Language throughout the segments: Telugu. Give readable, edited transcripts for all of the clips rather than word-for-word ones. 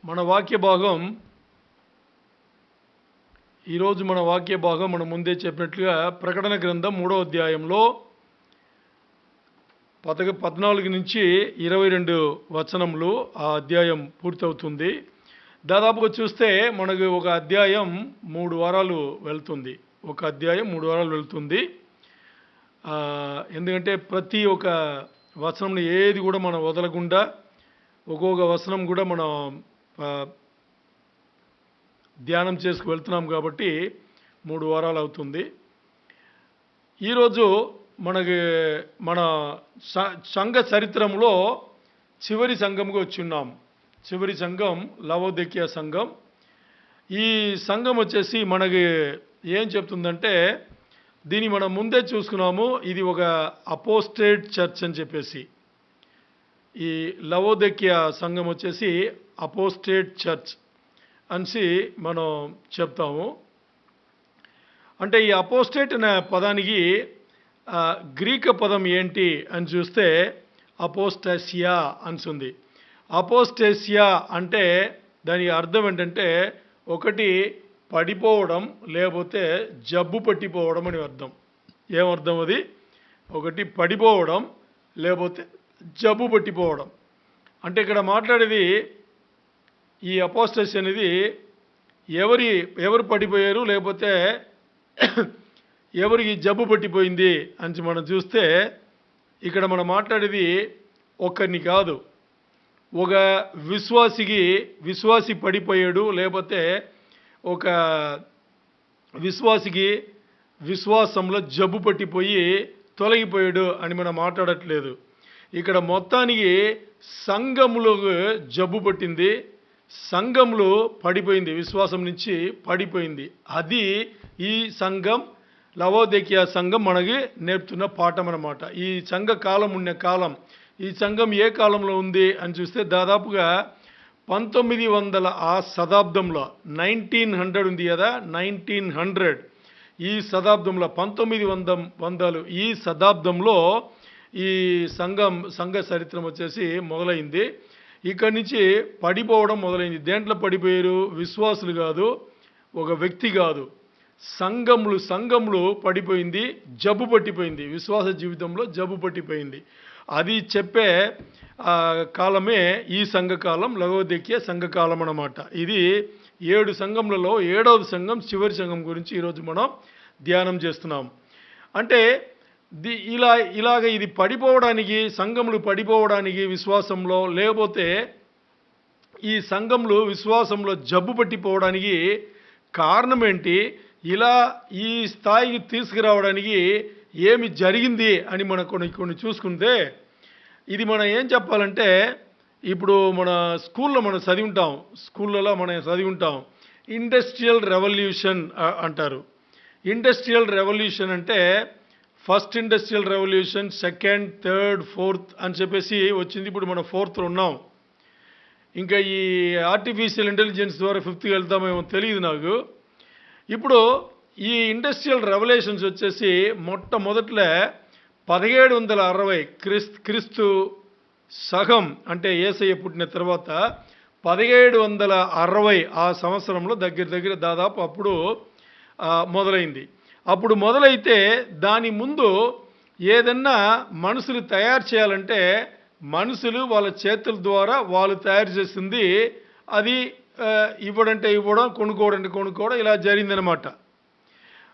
మన వాక్య భాగం ఈరోజు మనం ముందే చెప్పినట్లుగా ప్రకటన గ్రంథం 3వ అధ్యాయంలో 14 నుంచి 22 వచనములు ఆ అధ్యాయం పూర్తవుతుంది. దాదాపుగా చూస్తే మనకు ఒక అధ్యాయం 3 వారాలు వెళ్తుంది. ఎందుకంటే ప్రతి ఒక్క వచనం ఏది కూడా మనం వదలకుండా ఒక్కొక్క వచనం కూడా మనం ధ్యానం చేసుకు వెళ్తున్నాం కాబట్టి 3 వారాలు అవుతుంది. ఈరోజు మన సంఘ చరిత్రములో చివరి సంఘంగా వచ్చున్నాం. చివరి సంఘం లవోదికీయ సంఘం. ఈ సంఘం వచ్చేసి మనకి ఏం చెప్తుందంటే, దీన్ని మనం ముందే చూసుకున్నాము, ఇది ఒక అపోస్టేట్ చర్చ్ అని చెప్పేసి. ఈ లవోదికీయ సంఘం వచ్చేసి అపోస్టేట్ చర్చ్ అని మనం చెప్తాము. అంటే ఈ అపోస్టేట్ అనే పదానికి గ్రీక్ పదం ఏంటి అని చూస్తే అపోస్టాసియా అని. అపోస్టేసియా అంటే దాని అర్థం ఏంటంటే ఒకటి పడిపోవడం లేకపోతే జబ్బు పట్టిపోవడం అని అర్థం. ఏమర్థం అది? ఒకటి పడిపోవడం లేకపోతే జబ్బు పట్టిపోవడం. అంటే ఇక్కడ మాట్లాడేది ఈ అపోస్టసీ అనేది ఎవరు పడిపోయారు లేకపోతే ఎవరికి జబ్బు పట్టిపోయింది అని మనం చూస్తే, ఇక్కడ మనం మాట్లాడేది ఒక్కరిని కాదు. ఒక విశ్వాసి పడిపోయాడు, లేకపోతే ఒక విశ్వాసికి విశ్వాసంలో జబ్బు పట్టిపోయి తొలగిపోయాడు అని మనం మాట్లాడట్లేదు. ఇక్కడ మొత్తానికి సంఘములో జబ్బు పట్టింది, సంఘంలో పడిపోయింది, విశ్వాసం నుంచి పడిపోయింది. అది ఈ సంఘం లవోదికీయ సంఘం మనకి నేర్పుతున్న పాఠం అన్నమాట. ఈ సంఘ కాలం ఉన్న కాలం, ఈ సంఘం ఏ కాలంలో ఉంది అని చూస్తే దాదాపుగా 1900 ఆ శతాబ్దంలో 1900 ఉంది కదా, 1900 ఈ శతాబ్దంలో 1900 ఈ శతాబ్దంలో ఈ సంఘ చరిత్రం వచ్చేసి మొదలైంది. ఇక్కడి నుంచి పడిపోవడం మొదలైంది. దేంట్లో పడిపోయారు? విశ్వాసులు కాదు, ఒక వ్యక్తి కాదు, సంఘములు పడిపోయింది, జబ్బు పట్టిపోయింది, విశ్వాస జీవితంలో జబ్బు పట్టిపోయింది. అది చెప్పే కాలమే ఈ సంఘకాలం, లవోదికీయ సంఘకాలం అన్నమాట. ఇది 7 సంఘములలో 7వ సంఘం, చివరి సంఘం గురించి ఈరోజు మనం ధ్యానం చేస్తున్నాం. అంటే ఇలాగ ఇది పడిపోవడానికి, సంఘములు పడిపోవడానికి విశ్వాసంలో, లేకపోతే ఈ సంఘములు విశ్వాసంలో జబ్బు పట్టిపోవడానికి కారణం ఏంటి, ఇలా ఈ స్థాయికి తీసుకురావడానికి ఏమి జరిగింది అని మనం కొన్ని చూసుకుంటే, ఇది మనం ఏం చెప్పాలంటే, ఇప్పుడు మన స్కూల్లో మనం చదివి ఉంటాం ఇండస్ట్రియల్ రెవల్యూషన్ అంటారు. ఇండస్ట్రియల్ రెవల్యూషన్ అంటే first industrial revolution, second, third, fourth అని చెప్పేసి వచ్చింది. ఇప్పుడు మనం 4th ఉన్నాం. ఇంకా ఈ ఆర్టిఫిషియల్ ఇంటెలిజెన్స్ ద్వారా 5th వెళ్తామేమో తెలియదు నాకు. ఇప్పుడు ఈ ఇండస్ట్రియల్ రెవల్యూషన్స్ వచ్చేసి మొట్టమొదట్లో 1760 క్రీస్తు సగం, అంటే యేసయ్య పుట్టిన తర్వాత 1760 ఆ సంవత్సరంలో దగ్గర దాదాపు అప్పుడు మొదలైంది. అప్పుడు మొదలైతే దాని ముందు ఏదన్నా మనుషులు తయారు చేయాలంటే మనుషులు వాళ్ళ చేతుల ద్వారా వాళ్ళు తయారు చేసింది, అది ఇవ్వడం, కొనుక్కోవడం ఇలా జరిగిందనమాట.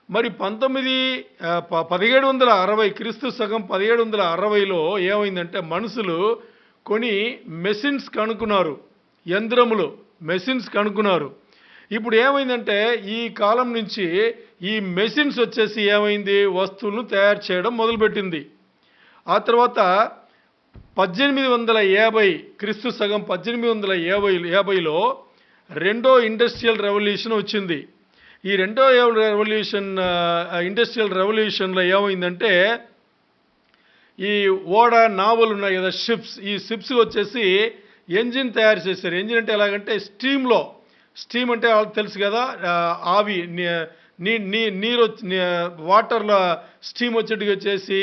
మరి 1760 క్రీస్తు సగం 1760లో ఏమైందంటే మనుషులు కొన్ని మెషిన్స్ కనుక్కున్నారు, మెషిన్స్ కనుక్కున్నారు. ఇప్పుడు ఏమైందంటే ఈ కాలం నుంచి ఈ మెషిన్స్ వచ్చేసి ఏమైంది, వస్తువులను తయారు చేయడం మొదలుపెట్టింది. ఆ తర్వాత 1850 క్రీస్తు సగం 1850లో రెండో ఇండస్ట్రియల్ రెవల్యూషన్ వచ్చింది. ఈ రెండో ఇండస్ట్రియల్ రెవల్యూషన్లో ఏమైందంటే, ఈ నావలు ఉన్నాయి కదా, ఈ షిప్స్ వచ్చేసి ఎంజిన్ తయారు చేశారు. ఎంజిన్ అంటే ఎలాగంటే స్టీమ్ అంటే వాళ్ళకి తెలుసు కదా, ఆవి నీరు వాటర్లో స్టీమ్ వచ్చేట్టుగా చేసి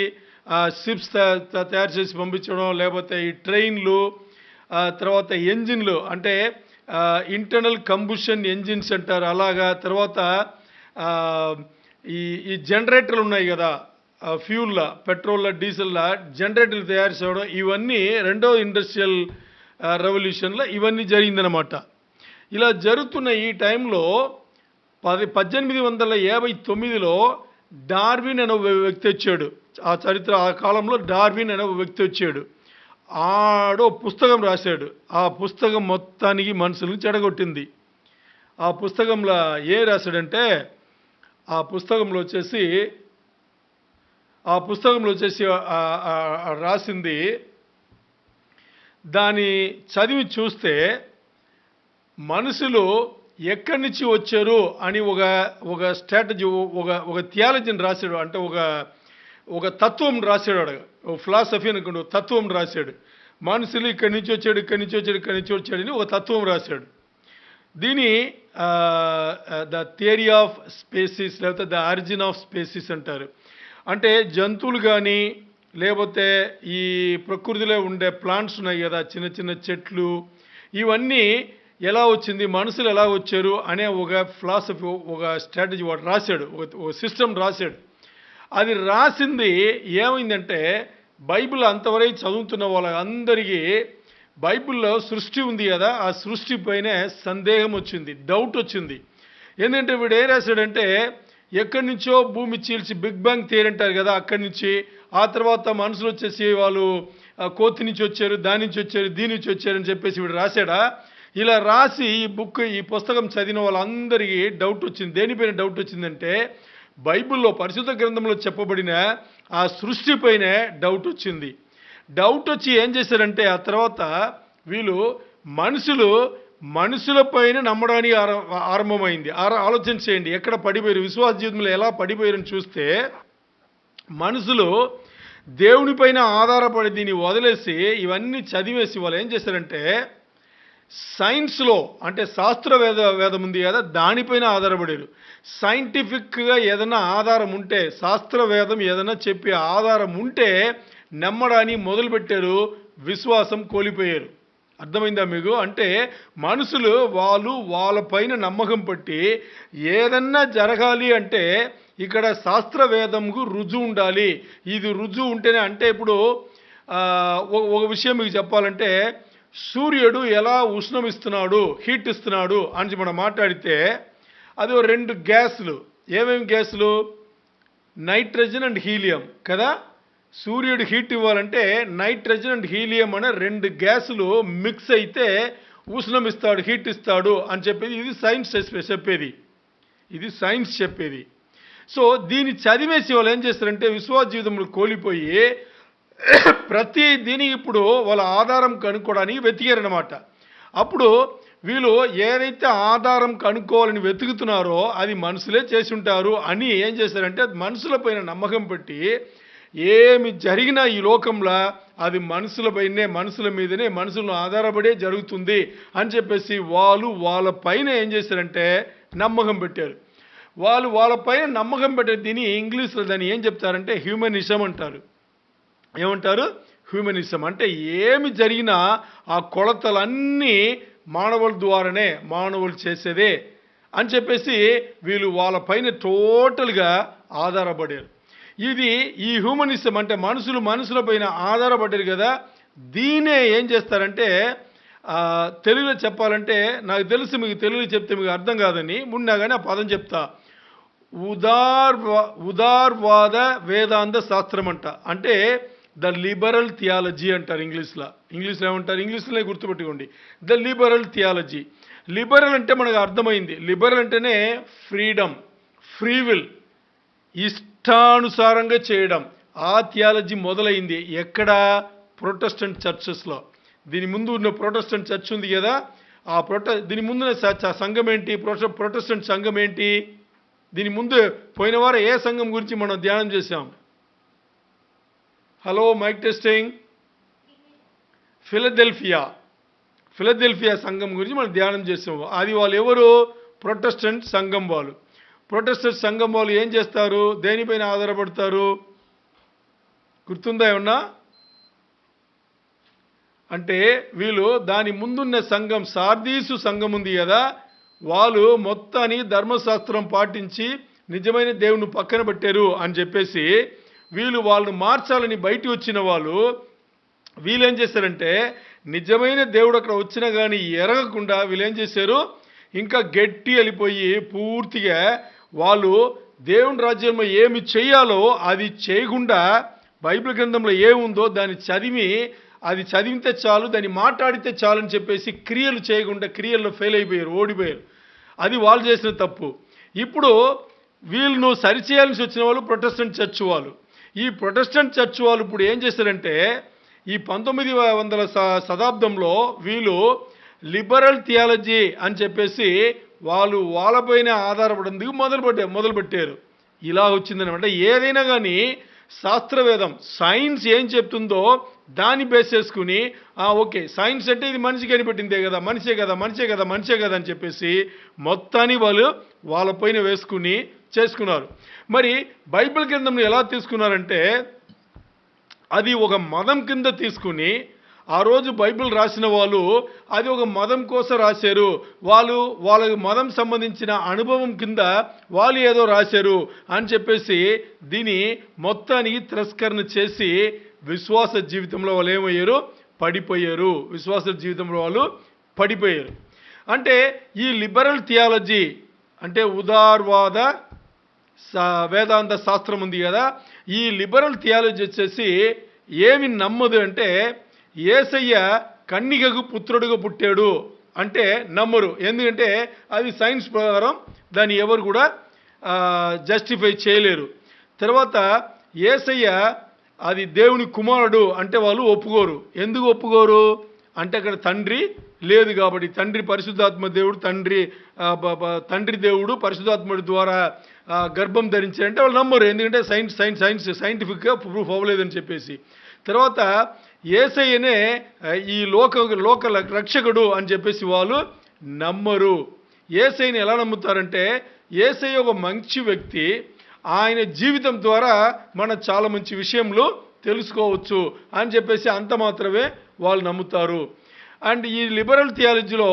షిప్స్ తయారు చేసి పంపించడం, లేకపోతే ఈ ట్రైన్లు, తర్వాత ఎంజిన్లు అంటే ఇంటర్నల్ కంబుషన్ ఎంజిన్స్ అంటారు అలాగా. తర్వాత ఆ, ఈ ఈ జనరేటర్లు ఉన్నాయి కదా, ఫ్యూల్లా, పెట్రోల్లా, డీజిల్లా జనరేటర్లు తయారు చేయడం, ఇవన్నీ రెండో ఇండస్ట్రియల్ రెవల్యూషన్లో ఇవన్నీ జరిగిందనమాట. ఇలా జరుగుతున్న ఈ టైంలో 1859లో డార్విన్ అనే ఒక వ్యక్తి వచ్చాడు. ఆ కాలంలో డార్విన్ అనే ఒక వ్యక్తి వచ్చాడు. ఆడో పుస్తకం రాశాడు. ఆ పుస్తకం మొత్తానికి మనుషులను చెడగొట్టింది. ఆ పుస్తకంలో ఏం రాశాడంటే, ఆ పుస్తకంలో వచ్చేసి రాసింది, దాన్ని చదివి చూస్తే మనుషులు ఎక్కడి నుంచి వచ్చారు అని ఒక స్ట్రాటజీ, ఒక థియాలజీని రాశాడు. అంటే ఒక తత్వం రాశాడు, ఒక ఫిలాసఫీ అనుకోండి, తత్వం రాశాడు. మనుషులు ఇక్కడి నుంచి వచ్చాడు అని ఒక తత్వం రాశాడు. దీని ద థియరీ ఆఫ్ స్పేసిస్ లేకపోతే ద ఆరిజిన్ ఆఫ్ స్పేసిస్ అంటారు. అంటే జంతువులు కానీ లేకపోతే ఈ ప్రకృతిలో ఉండే ప్లాంట్స్ ఉన్నాయి కదా, చిన్న చిన్న చెట్లు, ఇవన్నీ ఎలా వచ్చింది, మనుషులు ఎలా వచ్చారు అనే ఒక ఫిలాసఫీ, ఒక స్ట్రాటజీ వాడు రాశాడు, ఒక సిస్టమ్ రాశాడు. అది రాసింది ఏమైందంటే, బైబిల్ అంతవరకు చదువుతున్న వాళ్ళందరికీ బైబిల్లో సృష్టి ఉంది కదా, ఆ సృష్టి పైనే సందేహం వచ్చింది, డౌట్ వచ్చింది. ఏంటంటే వీడు ఏం రాశాడంటే, ఎక్కడి నుంచో భూమి చీల్చి బిగ్ బ్యాంగ్ థియరీ అంటారు కదా, అక్కడి నుంచి, ఆ తర్వాత మనుషులు వచ్చేసి వాళ్ళు కోతి నుంచి వచ్చారు, దాని నుంచి వచ్చారు, దీని నుంచి వచ్చారు అని చెప్పేసి వీడు రాశాడా. ఇలా రాసి ఈ పుస్తకం చదివిన వాళ్ళందరికీ డౌట్ వచ్చింది. దేనిపైన డౌట్ వచ్చిందంటే, బైబిల్లో పరిశుద్ధ గ్రంథంలో చెప్పబడిన ఆ సృష్టిపైనే డౌట్ వచ్చింది. డౌట్ వచ్చి ఏం చేశారంటే, ఆ తర్వాత వీళ్ళు మనుషులపైన నమ్మడానికి ఆరంభమైంది. ఆలోచన చేయండి, ఎక్కడ పడిపోయారు, విశ్వాస జీవితంలో ఎలా పడిపోయారని చూస్తే, మనుషులు దేవునిపైన ఆధారపడి దీన్ని వదిలేసి ఇవన్నీ చదివేసి వాళ్ళు ఏం చేశారంటే, సైన్స్లో అంటే వేదం ఉంది కదా, దానిపైన ఆధారపడారు. సైంటిఫిక్గా ఏదైనా ఆధారం ఉంటే, శాస్త్రవేదం ఏదైనా చెప్పే ఆధారం ఉంటే నమ్మడాన్ని మొదలుపెట్టారు, విశ్వాసం కోల్పోయారు. అర్థమైందా మీకు? అంటే మనుషులు వాళ్ళపైన నమ్మకం పట్టి ఏదన్నా జరగాలి అంటే ఇక్కడ శాస్త్రవేదంకు రుజువు ఉండాలి. ఇది రుజువు ఉంటేనే, అంటే ఇప్పుడు ఒక విషయం మీకు చెప్పాలంటే, సూర్యుడు ఎలా ఉష్ణం ఇస్తున్నాడు, హీట్ ఇస్తున్నాడు అని మనం మాట్లాడితే, అది 2 గ్యాసులు. ఏమేమి గ్యాసులు? నైట్రోజన్ అండ్ హీలియం కదా. సూర్యుడు హీట్ ఇవ్వాలంటే నైట్రోజన్ అండ్ హీలియం అనే 2 గ్యాసులు మిక్స్ అయితే ఉష్ణం ఇస్తాడు, హీట్ ఇస్తాడు అని చెప్పేది ఇది సైన్స్ చెప్పేది. ఇది సైన్స్ చెప్పేది. సో దీన్ని చదివేసి వాళ్ళు ఏం చేస్తారంటే, విశ్వాస జీవితంలో కోల్పోయి ప్రతి దీనికి ఇప్పుడు వాళ్ళ ఆధారం కనుక్కోవడానికి వెతికారనమాట. అప్పుడు వీళ్ళు ఏదైతే ఆధారం కనుక్కోవాలని వెతుకుతున్నారో అది మనుషులే చేసి ఉంటారు అని ఏం చేశారంటే, మనుషులపైన నమ్మకం పెట్టి ఏమి జరిగినా ఈ లోకంలో అది మనుషుల మీదనే మనుషులను ఆధారపడే జరుగుతుంది అని చెప్పేసి వాళ్ళ పైన ఏం చేశారంటే నమ్మకం పెట్టారు. వాళ్ళ పైన నమ్మకం పెట్టే దీన్ని ఇంగ్లీష్లో దాన్ని ఏం చెప్తారంటే హ్యూమనిజం అంటారు. ఏమంటారు? హ్యూమనిజం. అంటే ఏమి జరిగినా ఆ కొలతలన్నీ మానవుల ద్వారానే, మానవులు చేసేదే అని చెప్పేసి వీళ్ళు వాళ్ళ పైన టోటల్గా ఆధారపడారు. ఈ హ్యూమనిజం అంటే మనుషుల పైన ఆధారపడ్డారు కదా, దీనే ఏం చేస్తారంటే, తెలుగులో చెప్పాలంటే, నాకు తెలుసు మీకు తెలుగులో చెప్తే మీకు అర్థం కాదని మున్నా కానీ ఆ పదం చెప్తా. ఉదార్వాద వేదాంత శాస్త్రం అంట. అంటే ద లిబరల్ థియాలజీ అంటారు ఇంగ్లీష్లో ఏమంటారు? ఇంగ్లీష్లోనే గుర్తుపెట్టుకోండి, ద లిబరల్ థియాలజీ. లిబరల్ అంటే మనకు అర్థమైంది. లిబరల్ అంటేనే ఫ్రీడమ్, ఫ్రీ విల్, ఇష్టానుసారంగా చేయడం. ఆ థియాలజీ మొదలైంది ఎక్కడ? ప్రొటెస్టెంట్ చర్చెస్లో. దీని ముందు ఉన్న ప్రొటెస్టెంట్ చర్చ్ ఉంది కదా, దీని ముందున్న సంఘం ఏంటి? ప్రొటెస్టెంట్ సంఘం ఏంటి? దీని ముందు పోయిన వారం ఏ సంఘం గురించి మనం ధ్యానం చేశాం? Hello, mic testing. ఫిలదెల్ఫియా సంఘం గురించి మనం ధ్యానం చేసాం. అది వాళ్ళు ఎవరు? ప్రొటెస్టెంట్ సంఘం వాళ్ళు. ప్రొటెస్టెంట్ సంఘం వాళ్ళు ఏం చేస్తారు? దేనిపైన ఆధారపడతారు? గుర్తుందా ఏమన్నా? అంటే వీళ్ళు దాని ముందున్న సంఘం సార్దీసు సంఘం ఉంది కదా, వాళ్ళు మొత్తాన్ని ధర్మశాస్త్రం పాటించి నిజమైన దేవుని పక్కన పెట్టారు అని చెప్పేసి వాళ్ళను మార్చాలని బయటికి వచ్చిన వీళ్ళు ఏం చేశారంటే నిజమైన దేవుడు అక్కడ వచ్చినా కానీ ఎరగకుండా వీళ్ళు ఏం చేశారు, ఇంకా గట్టి వెళ్ళిపోయి పూర్తిగా వాళ్ళు దేవుని రాజ్యంలో ఏమి చేయాలో అది చేయకుండా బైబిల్ గ్రంథంలో ఏముందో దాన్ని అది చదివితే చాలు, దాన్ని మాట్లాడితే చాలు అని చెప్పేసి క్రియలు చేయకుండా క్రియల్లో ఫెయిల్ అయిపోయారు, ఓడిపోయారు. అది వాళ్ళు చేసిన తప్పు. ఇప్పుడు వీళ్ళను సరిచేయాల్సి వచ్చిన వాళ్ళు ప్రొటెస్టెంట్ చర్చ్ వాళ్ళు. ఈ ప్రొటెస్టెంట్ చర్చ్ వాళ్ళు ఇప్పుడు ఏం చేశారంటే ఈ 1900 శతాబ్దంలో వీళ్ళు లిబరల్ థియాలజీ అని చెప్పేసి వాళ్ళపైన ఆధారపడేందుకు మొదలుపెట్టారు. ఇలా వచ్చిందనమాట. ఏదైనా కానీ శాస్త్రవేదం సైన్స్ ఏం చెప్తుందో దాన్ని బేస్ చేసుకుని ఓకే సైన్స్ అంటే ఇది మనిషి కనిపెట్టిందే కదా, మనిషే కదా అని చెప్పేసి మొత్తాన్ని వాళ్ళపైన వేసుకుని చేసుకున్నారు. మరి బైబిల్ గ్రంథంలో ఎలా తీసుకున్నారంటే అది ఒక మతం కింద తీసుకుని ఆ రోజు బైబిల్ రాసిన వాళ్ళు అది ఒక మతం కోసం రాశారు, వాళ్ళ మతం సంబంధించిన అనుభవం కింద వాళ్ళు ఏదో రాశారు అని చెప్పేసి దీని మొత్తానికి తిరస్కరణ చేసి విశ్వాస జీవితంలో వాళ్ళు ఏమయ్యారు, పడిపోయారు. విశ్వాస జీవితంలో వాళ్ళు పడిపోయారు. అంటే ఈ లిబరల్ థియాలజీ అంటే ఉదారవాద వేదాంత శాస్త్రం ఉంది కదా, ఈ లిబరల్ థియాలజీ వచ్చేసి ఏమి నమ్మదు అంటే యేసయ్య కన్నికకు పుత్రుడుగా పుట్టాడు అంటే నమ్మరు. ఎందుకంటే అది సైన్స్ ప్రకారం దాన్ని ఎవరు కూడా జస్టిఫై చేయలేరు. తర్వాత యేసయ్య అది దేవుని కుమారుడు అంటే వాళ్ళు ఒప్పుకోరు. ఎందుకు ఒప్పుకోరు అంటే అక్కడ తండ్రి లేదు కాబట్టి, తండ్రి పరిశుద్ధాత్మ దేవుడు, తండ్రి దేవుడు పరిశుద్ధాత్ముడి ద్వారా గర్భం ధరించారంటే వాళ్ళు నమ్మరు. ఎందుకంటే సైంటిఫిక్గా ప్రూఫ్ అవ్వలేదని చెప్పేసి. తర్వాత యేసయ్యనే ఈ లోక రక్షకుడు అని చెప్పేసి వాళ్ళు నమ్మరు. యేసయ్యని ఎలా నమ్ముతారంటే యేసయ్య ఒక మంచి వ్యక్తి, ఆయన జీవితం ద్వారా మనం చాలా మంచి విషయంలో తెలుసుకోవచ్చు అని చెప్పేసి అంత మాత్రమే వాళ్ళు నమ్ముతారు. అండ్ ఈ లిబరల్ థియాలజీలో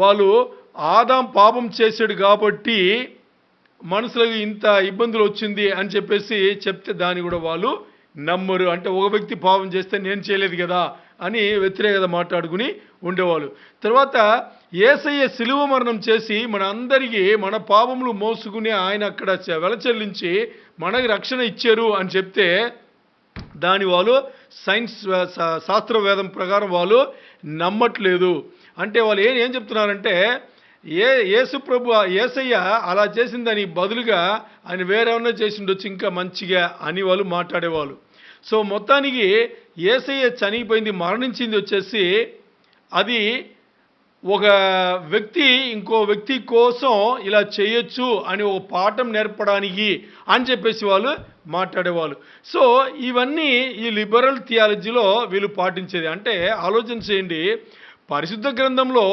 వాళ్ళు ఆదాం పాపం చేశాడు కాబట్టి మనుషులకు ఇంత ఇబ్బందులు వచ్చింది అని చెప్పేసి చెప్తే దాన్ని కూడా వాళ్ళు నమ్మరు. అంటే ఒక వ్యక్తి పాపం చేస్తే నేను చేయలేదు కదా అని వ్యతిరేకత మాట్లాడుకుని ఉండేవాళ్ళు. తర్వాత యేసయ్య శిలువ మరణం చేసి మన అందరికీ మన పాపములు మోసుకుని ఆయన అక్కడ వెల చెల్లించి మనకి రక్షణ ఇచ్చారు అని చెప్తే దాని వాళ్ళు సైన్స్ శాస్త్రవేదం ప్రకారం వాళ్ళు నమ్మట్లేదు. అంటే వాళ్ళు ఏం చెప్తున్నారంటే యేసయ్య అలా చేసిన దానికి బదులుగా ఆయన వేరేమన్నా చేసి ఉండొచ్చు ఇంకా మంచిగా అని వాళ్ళు మాట్లాడేవాళ్ళు. సో మొత్తానికి యేసయ్య చనిపోయింది, మరణించింది వచ్చేసి అది ఒక వ్యక్తి ఇంకో వ్యక్తి కోసం ఇలా చేయొచ్చు అని ఒక పాఠం నేర్పడానికి అని చెప్పేసి వాళ్ళు మాట్లాడేవాళ్ళు. సో ఇవన్నీ ఈ లిబరల్ థియాలజీలో వీళ్ళు పాటించేది. అంటే ఆలోచన చేయండి, పరిశుద్ధ గ్రంథంలో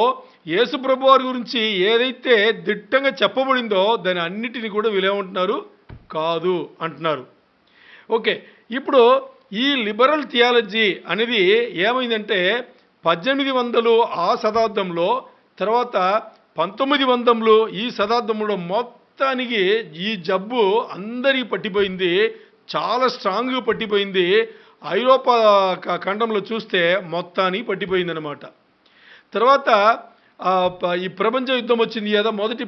యేసు ప్రభు వారి గురించి ఏదైతే దిట్టంగా చెప్పబడిందో దాని అన్నిటిని కూడా వీళ్ళేమంటున్నారు, కాదు అంటున్నారు. ఓకే, ఇప్పుడు ఈ లిబరల్ థియాలజీ అనేది ఏమైందంటే 1800 ఆ శతాబ్దంలో, తర్వాత 1900 ఈ శతాబ్దంలో మొత్తానికి ఈ జబ్బు అందరికీ పట్టిపోయింది, చాలా స్ట్రాంగ్గా పట్టిపోయింది. ఐరోపా ఖండంలో చూస్తే మొత్తానికి పట్టిపోయింది అనమాట. తర్వాత ఈ ప్రపంచ యుద్ధం వచ్చింది కదా, మొదటి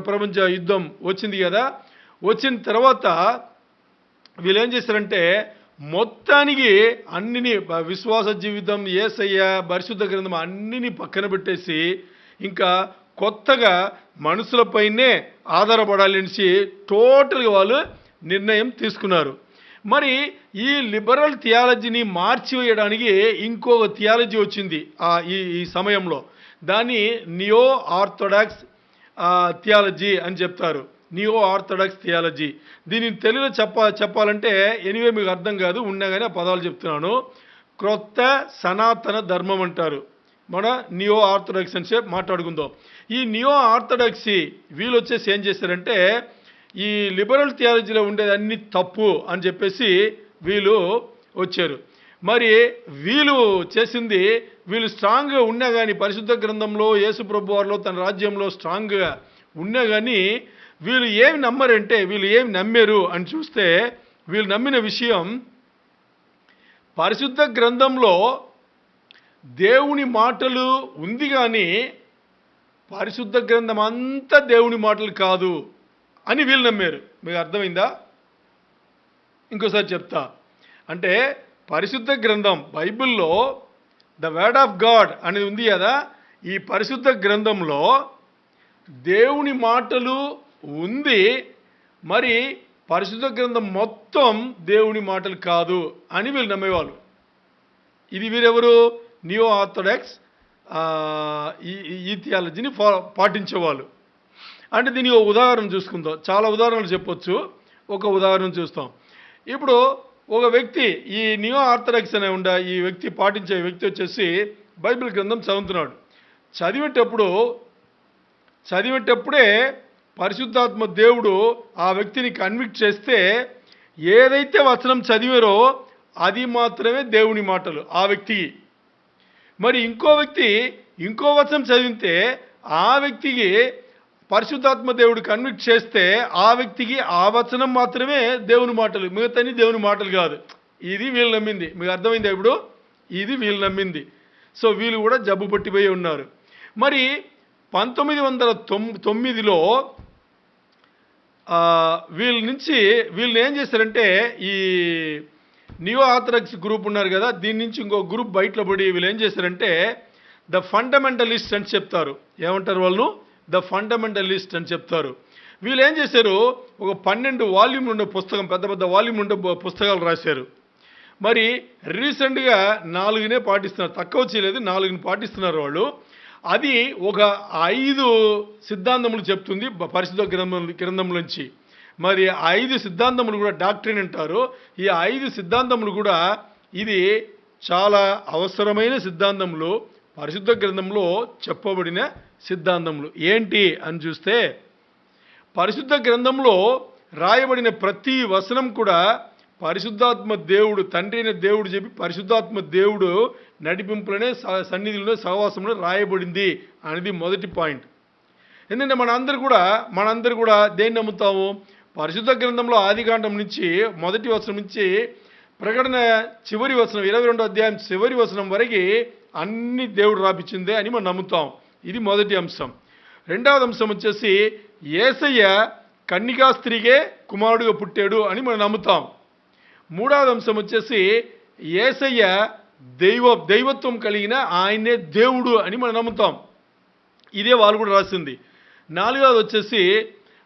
ప్రపంచ యుద్ధం వచ్చింది కదా, వచ్చిన తర్వాత వీళ్ళు ఏం చేశారంటే మొత్తానికి అన్నిని విశ్వాస జీవితం, యేసయ్య, పరిశుద్ధ గ్రంథం అన్నిని పక్కన పెట్టేసి ఇంకా కొత్తగా మనుషులపైనే ఆధారపడాలనేసి టోటల్గా వాళ్ళు నిర్ణయం తీసుకున్నారు. మరి ఈ లిబరల్ థియాలజీని మార్చివేయడానికి ఇంకొక థియాలజీ వచ్చింది ఈ సమయంలో. దాన్ని నియో ఆర్థోడాక్స్ థియాలజీ అని చెప్తారు. Neo orthodox theology. దీన్ని తెలుగులో చెప్పాలంటే ఎనివే మీకు అర్థం కాదు, ఉన్నా కానీ ఆ పదాలు చెప్తున్నాను. క్రొత్త సనాతన ధర్మం అంటారు. మన నియో ఆర్థోడాక్స్ అని మాట్లాడుకుందాం. ఈ నియో ఆర్థోడాక్సీ వీళ్ళు వచ్చేసి ఏం చేశారంటే ఈ లిబరల్ థియాలజీలో ఉండేది అన్ని తప్పు అని చెప్పేసి వీళ్ళు వచ్చారు. మరి వీళ్ళు చేసింది, వీళ్ళు స్ట్రాంగ్గా ఉన్నా కానీ పరిశుద్ధ గ్రంథంలో యేసు ప్రభు వారిలో తన రాజ్యంలో స్ట్రాంగ్గా ఉన్నా కానీ వీళ్ళు ఏమి నమ్మరంటే, వీళ్ళు ఏమి నమ్మారు అని చూస్తే, వీళ్ళు నమ్మిన విషయం పరిశుద్ధ గ్రంథంలో దేవుని మాటలు ఉంది కానీ పరిశుద్ధ గ్రంథం అంతా దేవుని మాటలు కాదు అని వీళ్ళు నమ్మారు. మీకు అర్థమైందా? ఇంకోసారి చెప్తా. అంటే పరిశుద్ధ గ్రంథం బైబిల్లో ద వర్డ్ ఆఫ్ గాడ్ అనేది ఉంది కదా, ఈ పరిశుద్ధ గ్రంథంలో దేవుని మాటలు ఉంది, మరి పరిశుద్ధ గ్రంథం మొత్తం దేవుని మాటలు కాదు అని వీళ్ళు నమ్మేవాళ్ళు. ఇది వీరెవరు? నియో ఆర్థోడాక్స్ ఈ థియాలజీని పాటించేవాళ్ళు. అంటే దీనికి ఒక ఉదాహరణ చూసుకుందాం. చాలా ఉదాహరణలు చెప్పొచ్చు, ఒక ఉదాహరణ చూస్తాం. ఇప్పుడు ఒక వ్యక్తి, ఈ నియో ఆర్థోడాక్స్ అనే ఈ వ్యక్తి పాటించే వ్యక్తి వచ్చేసి బైబిల్ గ్రంథం చదువుతున్నాడు. చదివేటప్పుడే పరిశుద్ధాత్మ దేవుడు ఆ వ్యక్తిని కన్విక్ట్ చేస్తే ఏదైతే వచనం చదివారో అది మాత్రమే దేవుని మాటలు ఆ వ్యక్తికి. మరి ఇంకో వ్యక్తి ఇంకో వచనం చదివితే ఆ వ్యక్తికి పరిశుద్ధాత్మ దేవుడు కన్విక్ట్ చేస్తే ఆ వ్యక్తికి ఆ వచనం మాత్రమే దేవుని మాటలు, మిగతాని దేవుని మాటలు కాదు. ఇది వీళ్ళు నమ్మింది. మీకు అర్థమైందా ఇప్పుడు? ఇది వీళ్ళు నమ్మింది. సో వీళ్ళు కూడా జబ్బు పట్టిపోయి ఉన్నారు. మరి 1909లో వీళ్ళని ఏం చేశారంటే, ఈ నియో ఆర్థోడాక్స్ గ్రూప్ ఉన్నారు కదా, దీని నుంచి ఇంకో గ్రూప్ బయటలో పడి వీళ్ళు ఏం చేశారంటే ద ఫండమెంటలిస్ట్ అని చెప్తారు. ఏమంటారు వాళ్ళు? ద ఫండమెంటలిస్ట్ అని చెప్తారు. వీళ్ళు ఏం చేశారు, ఒక 12 వాల్యూమ్లు ఉండే పుస్తకం, పెద్ద పెద్ద వాల్యూమ్ ఉండే పుస్తకాలు రాశారు. మరి రీసెంట్గా 4నే పాటిస్తున్నారు, తక్కువ చేయలేదు, 4ని పాటిస్తున్నారు వాళ్ళు. అది ఒక 5 సిద్ధాంతములు చెప్తుంది పరిశుద్ధ గ్రంథం నుంచి. మరి 5 సిద్ధాంతములు కూడా డాక్ట్రిన్ అంటారు. ఈ 5 సిద్ధాంతములు కూడా ఇది చాలా అవసరమైన సిద్ధాంతములు, పరిశుద్ధ గ్రంథంలో చెప్పబడిన సిద్ధాంతములు. ఏంటి అని చూస్తే, పరిశుద్ధ గ్రంథంలో రాయబడిన ప్రతి వచనం కూడా పరిశుద్ధాత్మ దేవుడు, తండ్రి అయిన దేవుడు చెప్పి పరిశుద్ధాత్మ దేవుడు నడిపింపులనే సన్నిధిలో సహవాసంలో రాయబడింది అనేది మొదటి పాయింట్. ఎందుకంటే మనందరూ కూడా దేన్ని నమ్ముతాము? పరిశుద్ధ గ్రంథంలో ఆదికాండం నుంచి మొదటి వచనం నుంచి ప్రకటన చివరి వచనం 22వ అధ్యాయం చివరి వచనం వరకు అన్ని దేవుడు రాపించిందే అని మనం నమ్ముతాం. ఇది మొదటి అంశం. రెండవది అంశం వచ్చేసి యేసయ్య కన్నికా స్త్రీకే కుమారుడుగా పుట్టాడు అని మనం నమ్ముతాం. మూడవది అంశం వచ్చేసి యేసయ్య దైవత్వం కలిగిన ఆయనే దేవుడు అని మనం నమ్ముతాం. ఇదే వాళ్ళు కూడా రాసింది. నాలుగవది వచ్చేసి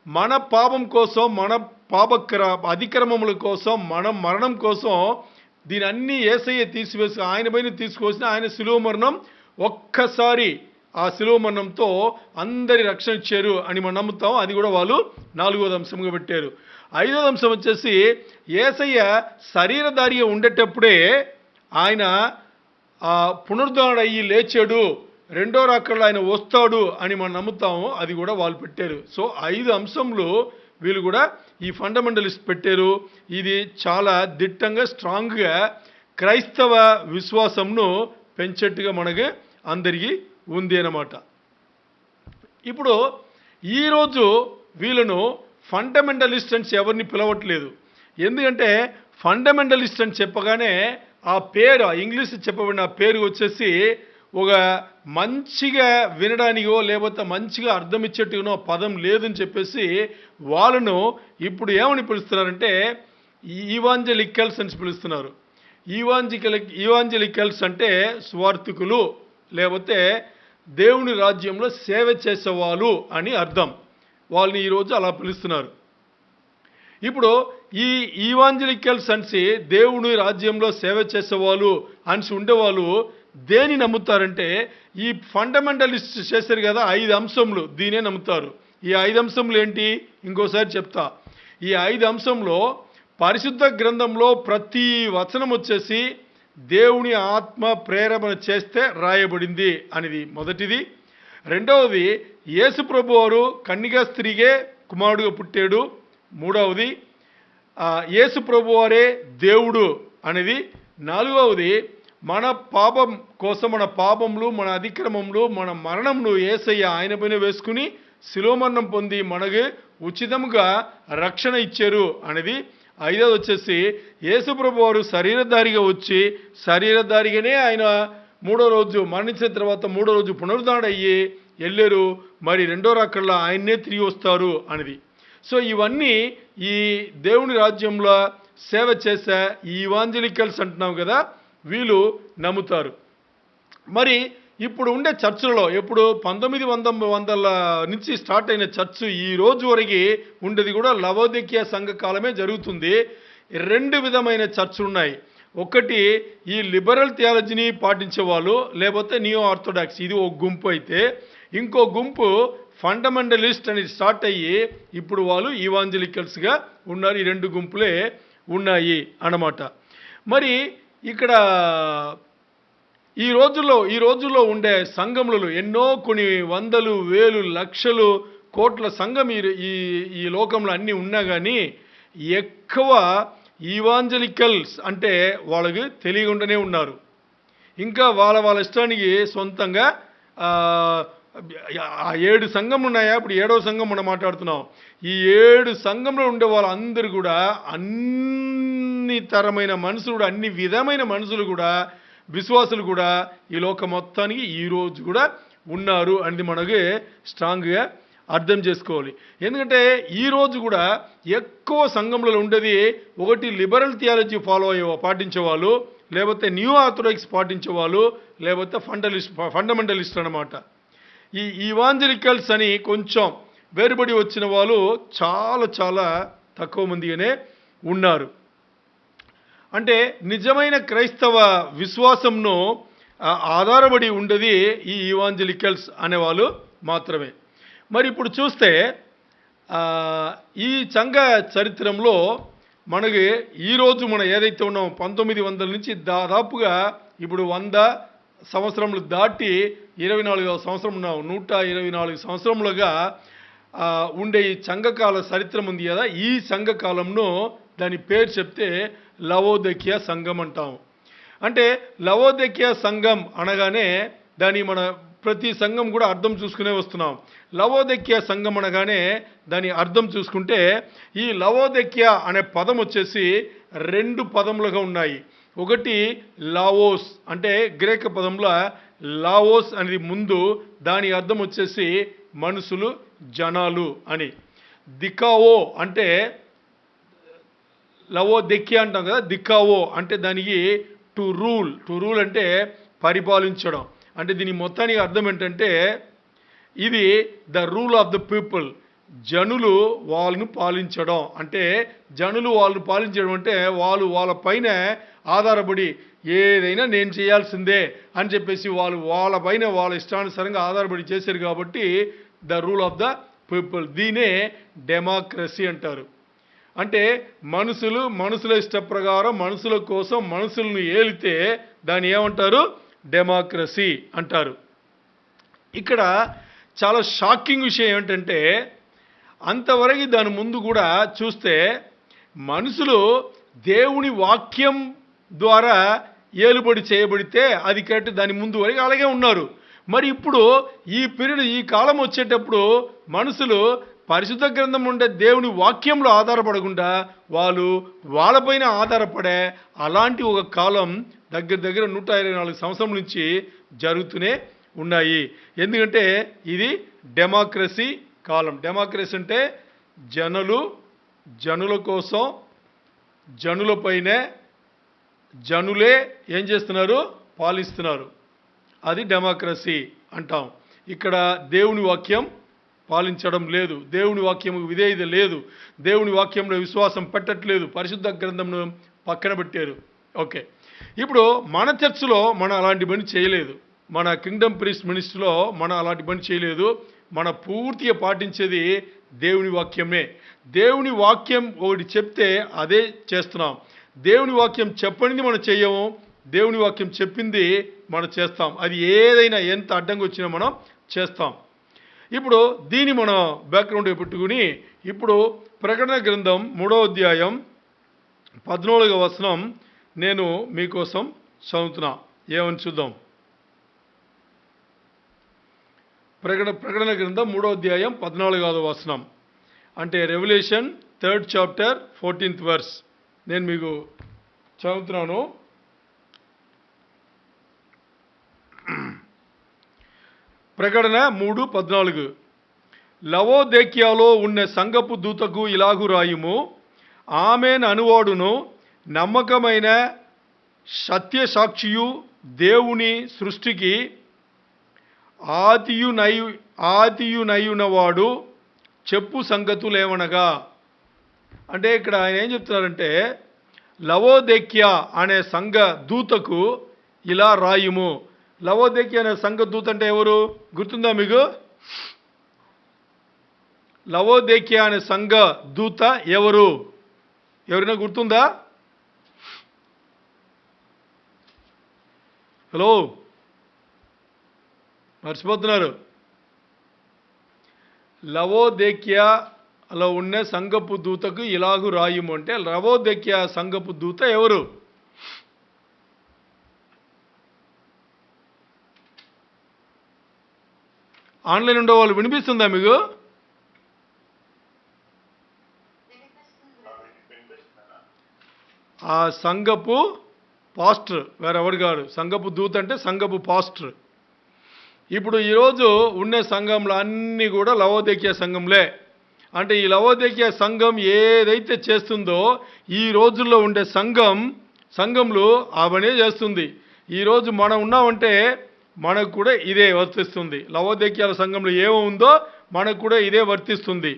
మన పాపం కోసం, మన అతిక్రమముల కోసం, మన మరణం కోసం దీని అన్ని యేసయ్య తీసివేసి ఆయన పైన తీసుకొచ్చిన ఆయన శిలువ మరణం, ఒక్కసారి ఆ శిలువ మరణంతో అందరి రక్షణ ఇచ్చారు అని మనం నమ్ముతాం. అది కూడా వాళ్ళు 4వ అంశంగా పెట్టారు. 5వ అంశం వచ్చేసి యేసయ్య శరీరధారిగా ఉండేటప్పుడే ఆయన పునరుద్ధరణ అయ్యి లేచాడు, రెండో రాకడలో ఆయన వస్తాడు అని మనం నమ్ముతాము. అది కూడా వాళ్ళు పెట్టారు. సో 5 అంశంలో వీళ్ళు కూడా ఈ ఫండమెంటలిస్ట్ పెట్టారు. ఇది చాలా దిట్టంగా స్ట్రాంగ్గా క్రైస్తవ విశ్వాసంను పెంచేట్టుగా మనకి అందరికీ ఉంది అన్నమాట. ఇప్పుడు ఈరోజు వీళ్ళను ఫండమెంటలిస్ట్ అని ఎవరిని పిలవట్లేదు. ఎందుకంటే ఫండమెంటలిస్ట్ అని చెప్పగానే ఆ పేరు, ఇంగ్లీష్ చెప్పబడిన ఆ పేరు వచ్చేసి ఒక మంచిగా వినడానికో లేకపోతే మంచిగా అర్థం ఇచ్చేట్టుగానో పదం లేదని చెప్పేసి వాళ్ళను ఇప్పుడు ఏమని పిలుస్తున్నారంటే ఈవాంజలికల్స్ అని పిలుస్తున్నారు. ఈవాంజలికల్స్ అంటే స్వార్థికులు, లేకపోతే దేవుని రాజ్యంలో సేవ చేసేవాళ్ళు అని అర్థం. వాళ్ళని ఈరోజు అలా పిలుస్తున్నారు. ఇప్పుడు ఈ ఈవాంజలికల్స్ అనిసి దేవుని రాజ్యంలో సేవ చేసేవాళ్ళు అనిసి ఉండేవాళ్ళు దేని నమ్ముతారంటే ఈ ఫండమెంటలిస్ట్ చేశారు కదా 5 అంశములు, దీనే నమ్ముతారు. ఈ 5 అంశములు ఏంటి ఇంకోసారి చెప్తా. ఈ 5 అంశంలో పరిశుద్ధ గ్రంథంలో ప్రతి వచనం వచ్చేసి దేవుని ఆత్మ ప్రేరణ చేస్తే రాయబడింది అనేది మొదటిది. రెండవది యేసు ప్రభు వారు కన్నికా స్త్రీకే కుమారుడుగా పుట్టాడు. మూడవది యేసు ప్రభు వారే దేవుడు అనేది నాలుగవది, మన పాపం కోసం, మన పాపములు, మన అతిక్రమములు, మన మరణమును యేసయ్య ఆయన పైన వేసుకుని శిలువ మరణం పొంది మనకు ఉచితముగా రక్షణ ఇచ్చారు అనేది. ఐదవది వచ్చేసి, యేసుప్రభు వారు శరీరధారిగా వచ్చి శరీరధారిగానే ఆయన మూడో రోజు మరణించిన తర్వాత మూడో రోజు పునరుద్ధరణయ్యి వెళ్ళారు. మరి రెండో రాకడలో ఆయన్నే తిరిగి వస్తారు అనేది. సో ఇవన్నీ ఈ దేవుని రాజ్యంలో సేవ చేసే ఈ ఇవాంజలికల్స్ అంటున్నాం కదా, వీళ్ళు నమ్ముతారు. మరి ఇప్పుడు ఉండే చర్చిలలో ఎప్పుడు 1900 నుంచి స్టార్ట్ అయిన చర్చ్ ఈ రోజు వరకు ఉండేది కూడా లవోదికీయ సంఘ కాలమే జరుగుతుంది. రెండు విధమైన చర్చ్ ఉన్నాయి. ఒకటి ఈ లిబరల్ థియాలజీని పాటించే వాళ్ళు, లేకపోతే నియో ఆర్థోడాక్స్, ఇది ఒక గుంపు అయితే, ఇంకో గుంపు ఫండమెంటలిస్ట్ అని స్టార్ట్ అయ్యి ఇప్పుడు వాళ్ళు ఇవాంజలికల్స్గా ఉన్నారు. ఈ రెండు గుంపులే ఉన్నాయి అన్నమాట. మరి ఇక్కడ ఈ రోజుల్లో ఉండే సంఘములలో ఎన్నో కొన్ని వందలు, వేలు, లక్షలు, కోట్ల సంఘం ఈ లోకంలో అన్నీ ఉన్నా కానీ ఎక్కువ ఈవాంజలికల్స్ అంటే వాళ్ళకి తెలియకుండానే ఉన్నారు. ఇంకా వాళ్ళ ఇష్టానికి సొంతంగా 7 సంఘం ఉన్నాయా, ఇప్పుడు 7వ సంఘం మనం మాట్లాడుతున్నాం. ఈ 7 సంఘంలో ఉండే వాళ్ళందరూ కూడా అన్ని తరమైన మనుషులు కూడా, అన్ని విధమైన మనుషులు కూడా, విశ్వాసులు కూడా ఈ లోకం మొత్తానికి ఈరోజు కూడా ఉన్నారు అనేది మనకి స్ట్రాంగ్గా అర్థం చేసుకోవాలి. ఎందుకంటే ఈరోజు కూడా ఎక్కువ సంఘంలో ఉండేది ఒకటి లిబరల్ థియాలజీ పాటించేవాళ్ళు, లేకపోతే న్యూ ఆర్థోడాక్స్ పాటించేవాళ్ళు, లేకపోతే ఫండమెంటలిస్ట్ అనమాట. ఈ ఇవాంజలికల్స్ అని కొంచెం వేరుబడి వచ్చిన వాళ్ళు చాలా చాలా తక్కువ మందిగానే ఉన్నారు. అంటే నిజమైన క్రైస్తవ విశ్వాసంను ఆధారపడి ఉండేది ఈ ఇవాంజలికల్స్ అనేవాళ్ళు మాత్రమే. మరి ఇప్పుడు చూస్తే ఈ సంఘ చరిత్రలో మనకి ఈరోజు మనం ఏదైతే ఉన్నామో 1900 నుంచి దాదాపుగా ఇప్పుడు 100 సంవత్సరములు దాటి 24వ సంవత్సరం ఉన్నాం. 124 సంవత్సరములుగా ఉండే ఈ సంఘకాల చరిత్ర ఉంది కదా, ఈ సంఘకాలంలో దాని పేరు చెప్తే లవోదికీయ సంఘం అంటాం. అంటే లవోదికీయ సంఘం అనగానే దాని మన ప్రతి సంఘం కూడా అర్థం చూసుకునే వస్తున్నాం. లవోదికీయ సంఘం అనగానే దాని అర్థం చూసుకుంటే ఈ లవోదికీయ అనే పదం వచ్చేసి 2 పదములుగా ఉన్నాయి. ఒకటి లావోస్, అంటే గ్రీక్ పదంలో లావోస్ అనేది ముందు, దాని అర్థం వచ్చేసి మనుషులు, జనాలు అని. దికావో అంటే లవోదికీయ అంటాం కదా, దికావో అంటే దానికి టు రూల్ అంటే పరిపాలించడం. అంటే దీని మొత్తానికి అర్థం ఏంటంటే ఇది the rule of the people, జనులు వాళ్ళను పాలించడం. అంటే జనులు వాళ్ళను పాలించడం అంటే వాళ్ళ పైన ఆధారపడి ఏదైనా నేను చేయాల్సిందే అని చెప్పేసి వాళ్ళ పైన వాళ్ళ ఇష్టానుసారంగా ఆధారపడి చేశారు కాబట్టి the rule of the people. దీనే డెమోక్రసీ అంటారు. అంటే మనుషుల ఇష్ట ప్రకారం మనుషుల కోసం మనుషులను ఏలితే దాన్ని ఏమంటారు? డెమోక్రసీ అంటారు. ఇక్కడ చాలా షాకింగ్ విషయం ఏమిటంటే అంతవరకు దాని ముందు కూడా చూస్తే మనుషులు దేవుని వాక్యం ద్వారా ఏలుబడి చేయబడితే అది కరెక్ట్, దాని ముందు వరకు అలాగే ఉన్నారు. మరి ఇప్పుడు ఈ కాలం వచ్చేటప్పుడు మనుషులు పరిశుద్ధ గ్రంథం ఉండే దేవుని వాక్యంలో ఆధారపడకుండా వాళ్ళపైన ఆధారపడే అలాంటి ఒక కాలం దగ్గర 124 సంవత్సరం నుంచి జరుగుతూనే ఉన్నాయి. ఎందుకంటే ఇది డెమోక్రసీ కాలం. డెమోక్రసీ అంటే జనుల కోసం జనులపైనే జనులే ఏం చేస్తున్నారు? పాలిస్తున్నారు. అది డెమోక్రసీ అంటాం. ఇక్కడ దేవుని వాక్యం పాలించడం లేదు, దేవుని వాక్యం విధేయత లేదు, దేవుని వాక్యంలో విశ్వాసం పెట్టట్లేదు, పరిశుద్ధ గ్రంథంను పక్కన పెట్టారు. ఓకే, ఇప్పుడు మన చర్చిలో మనం అలాంటి పని చేయలేదు. మన కింగ్డమ్ ప్రీస్ట్ మినిస్ట్రీలో మనం అలాంటి పని చేయలేదు. మన పూర్తిగా పాటించేది దేవుని వాక్యమే. దేవుని వాక్యం ఒకటి చెప్తే అదే చేస్తున్నాం. దేవుని వాక్యం చెప్పనిది మనం చేయము, దేవుని వాక్యం చెప్పింది మనం చేస్తాం. అది ఏదైనా ఎంత అడ్డంగా వచ్చినా మనం చేస్తాం. ఇప్పుడు దీన్ని మనం బ్యాక్గ్రౌండ్ పెట్టుకుని ఇప్పుడు ప్రకటన గ్రంథం 3వ అధ్యాయం 14వ వచనం నేను మీకోసం చదువుతున్నా. ఏమని చూద్దాం. ప్రకటన గ్రంథం 3వ అధ్యాయం 14వ వచనం, అంటే revolution 3rd chapter 14th verse. నేను మీకు చదువుతున్నాను. ప్రకటన 3:14. లవోదేక్యాలో ఉన్న సంఘపు దూతకు ఇలాగు రాయుము, ఆమెన్ అనువాడును, నమ్మకమైన సత్యసాక్షియు, దేవుని సృష్టికి ఆదియునయునవాడు చెప్పు సంగతులేమనగా. అంటే ఇక్కడ ఆయన ఏం చెప్తున్నారంటే, లవోదేక్యా అనే సంఘ దూతకు ఇలా రాయుము. లవోదేక్యా అనే సంఘ దూత అంటే ఎవరు గుర్తుందా మీకు? లవోదేక్యా అనే సంఘ దూత ఎవరు? ఎవరైనా గుర్తుందా? హలో, మర్చిపోతున్నారు. లవోదేక్యాలో ఉన్న సంఘపు దూతకు ఇలాగు రాయుము అంటే లవోదేక్యా సంఘపు దూత ఎవరు? ఆన్లైన్ ఉండే వాళ్ళు వినిపిస్తుందా మీకు? ఆ సంఘపు పాస్టర్ వేరెవరు కాదు. సంఘపు దూత అంటే సంఘపు పాస్టర్. ఇప్పుడు ఈరోజు ఉండే సంఘంలో అన్నీ కూడా లవోదేక్యా సంఘంలే. అంటే ఈ లవోదేక్యా సంఘం ఏదైతే చేస్తుందో ఈ రోజుల్లో ఉండే సంఘంలో అవనే చేస్తుంది. ఈరోజు మనం ఉన్నామంటే మనకు కూడా ఇదే వర్తిస్తుంది. లవోదేక్యాల సంఘంలో ఏమో ఉందో మనకు కూడా ఇదే వర్తిస్తుంది.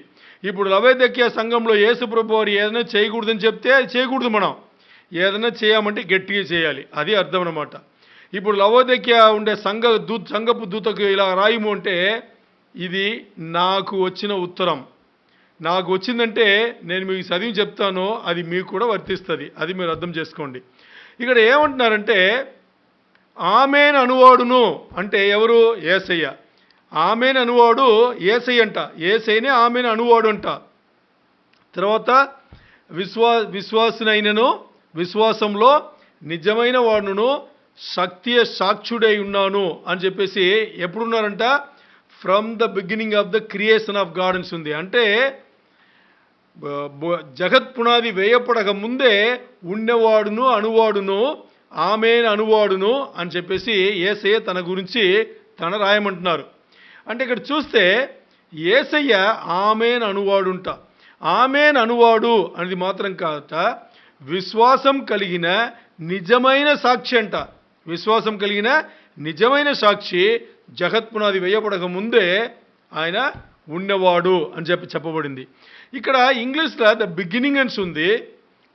ఇప్పుడు లవోదేక్యా సంఘంలో యేసుప్రభు వారు ఏదైనా చేయకూడదని చెప్తే అది చేయకూడదు. మనం ఏదైనా చేయమంటే గట్టిగా చేయాలి, అది అర్థం అన్నమాట. ఇప్పుడు లవోదేక్యా ఉండే సంఘపు దూతకు ఇలా రాయము అంటే ఇది నాకు వచ్చిన ఉత్తరం. నాకు వచ్చిందంటే నేను మీకు చదివి చెప్తాను, అది మీకు కూడా వర్తిస్తుంది. అది మీరు అర్థం చేసుకోండి. ఇక్కడ ఏమంటున్నారంటే ఆమెన్ అనువాడును అంటే ఎవరు? యేసయ్య. ఆమెన్ అనువాడు యేసయ్య అంట. యేసయ్యనే ఆమెన్ అనువాడు అంట. తర్వాత విశ్వాసునైనను, విశ్వాసంలో నిజమైన వాడును, సాక్షుడై ఉన్నాను అని చెప్పేసి ఎప్పుడున్నారంట? From the beginning of the creation of God అని ఉంది. అంటే జగత్ పునాది వేయపడక ముందే ఉండేవాడును, అనువాడును, ఆమెన్ అనువాడును అని చెప్పేసి యేసయ్య తన గురించి తన రాయమంటున్నారు. అంటే ఇక్కడ చూస్తే యేసయ్య ఆమెన్ అనువాడుంట. ఆమెన్ అనువాడు అనేది మాత్రం కాదట, విశ్వాసం కలిగిన నిజమైన సాక్షి అంట. విశ్వాసం కలిగిన నిజమైన సాక్షి జగత్పునాది వేయబడక ముందే ఆయన ఉన్నవాడు అని చెప్పబడింది. ఇక్కడ ఇంగ్లీష్లో ద బిగినింగ్ అని ఉంది.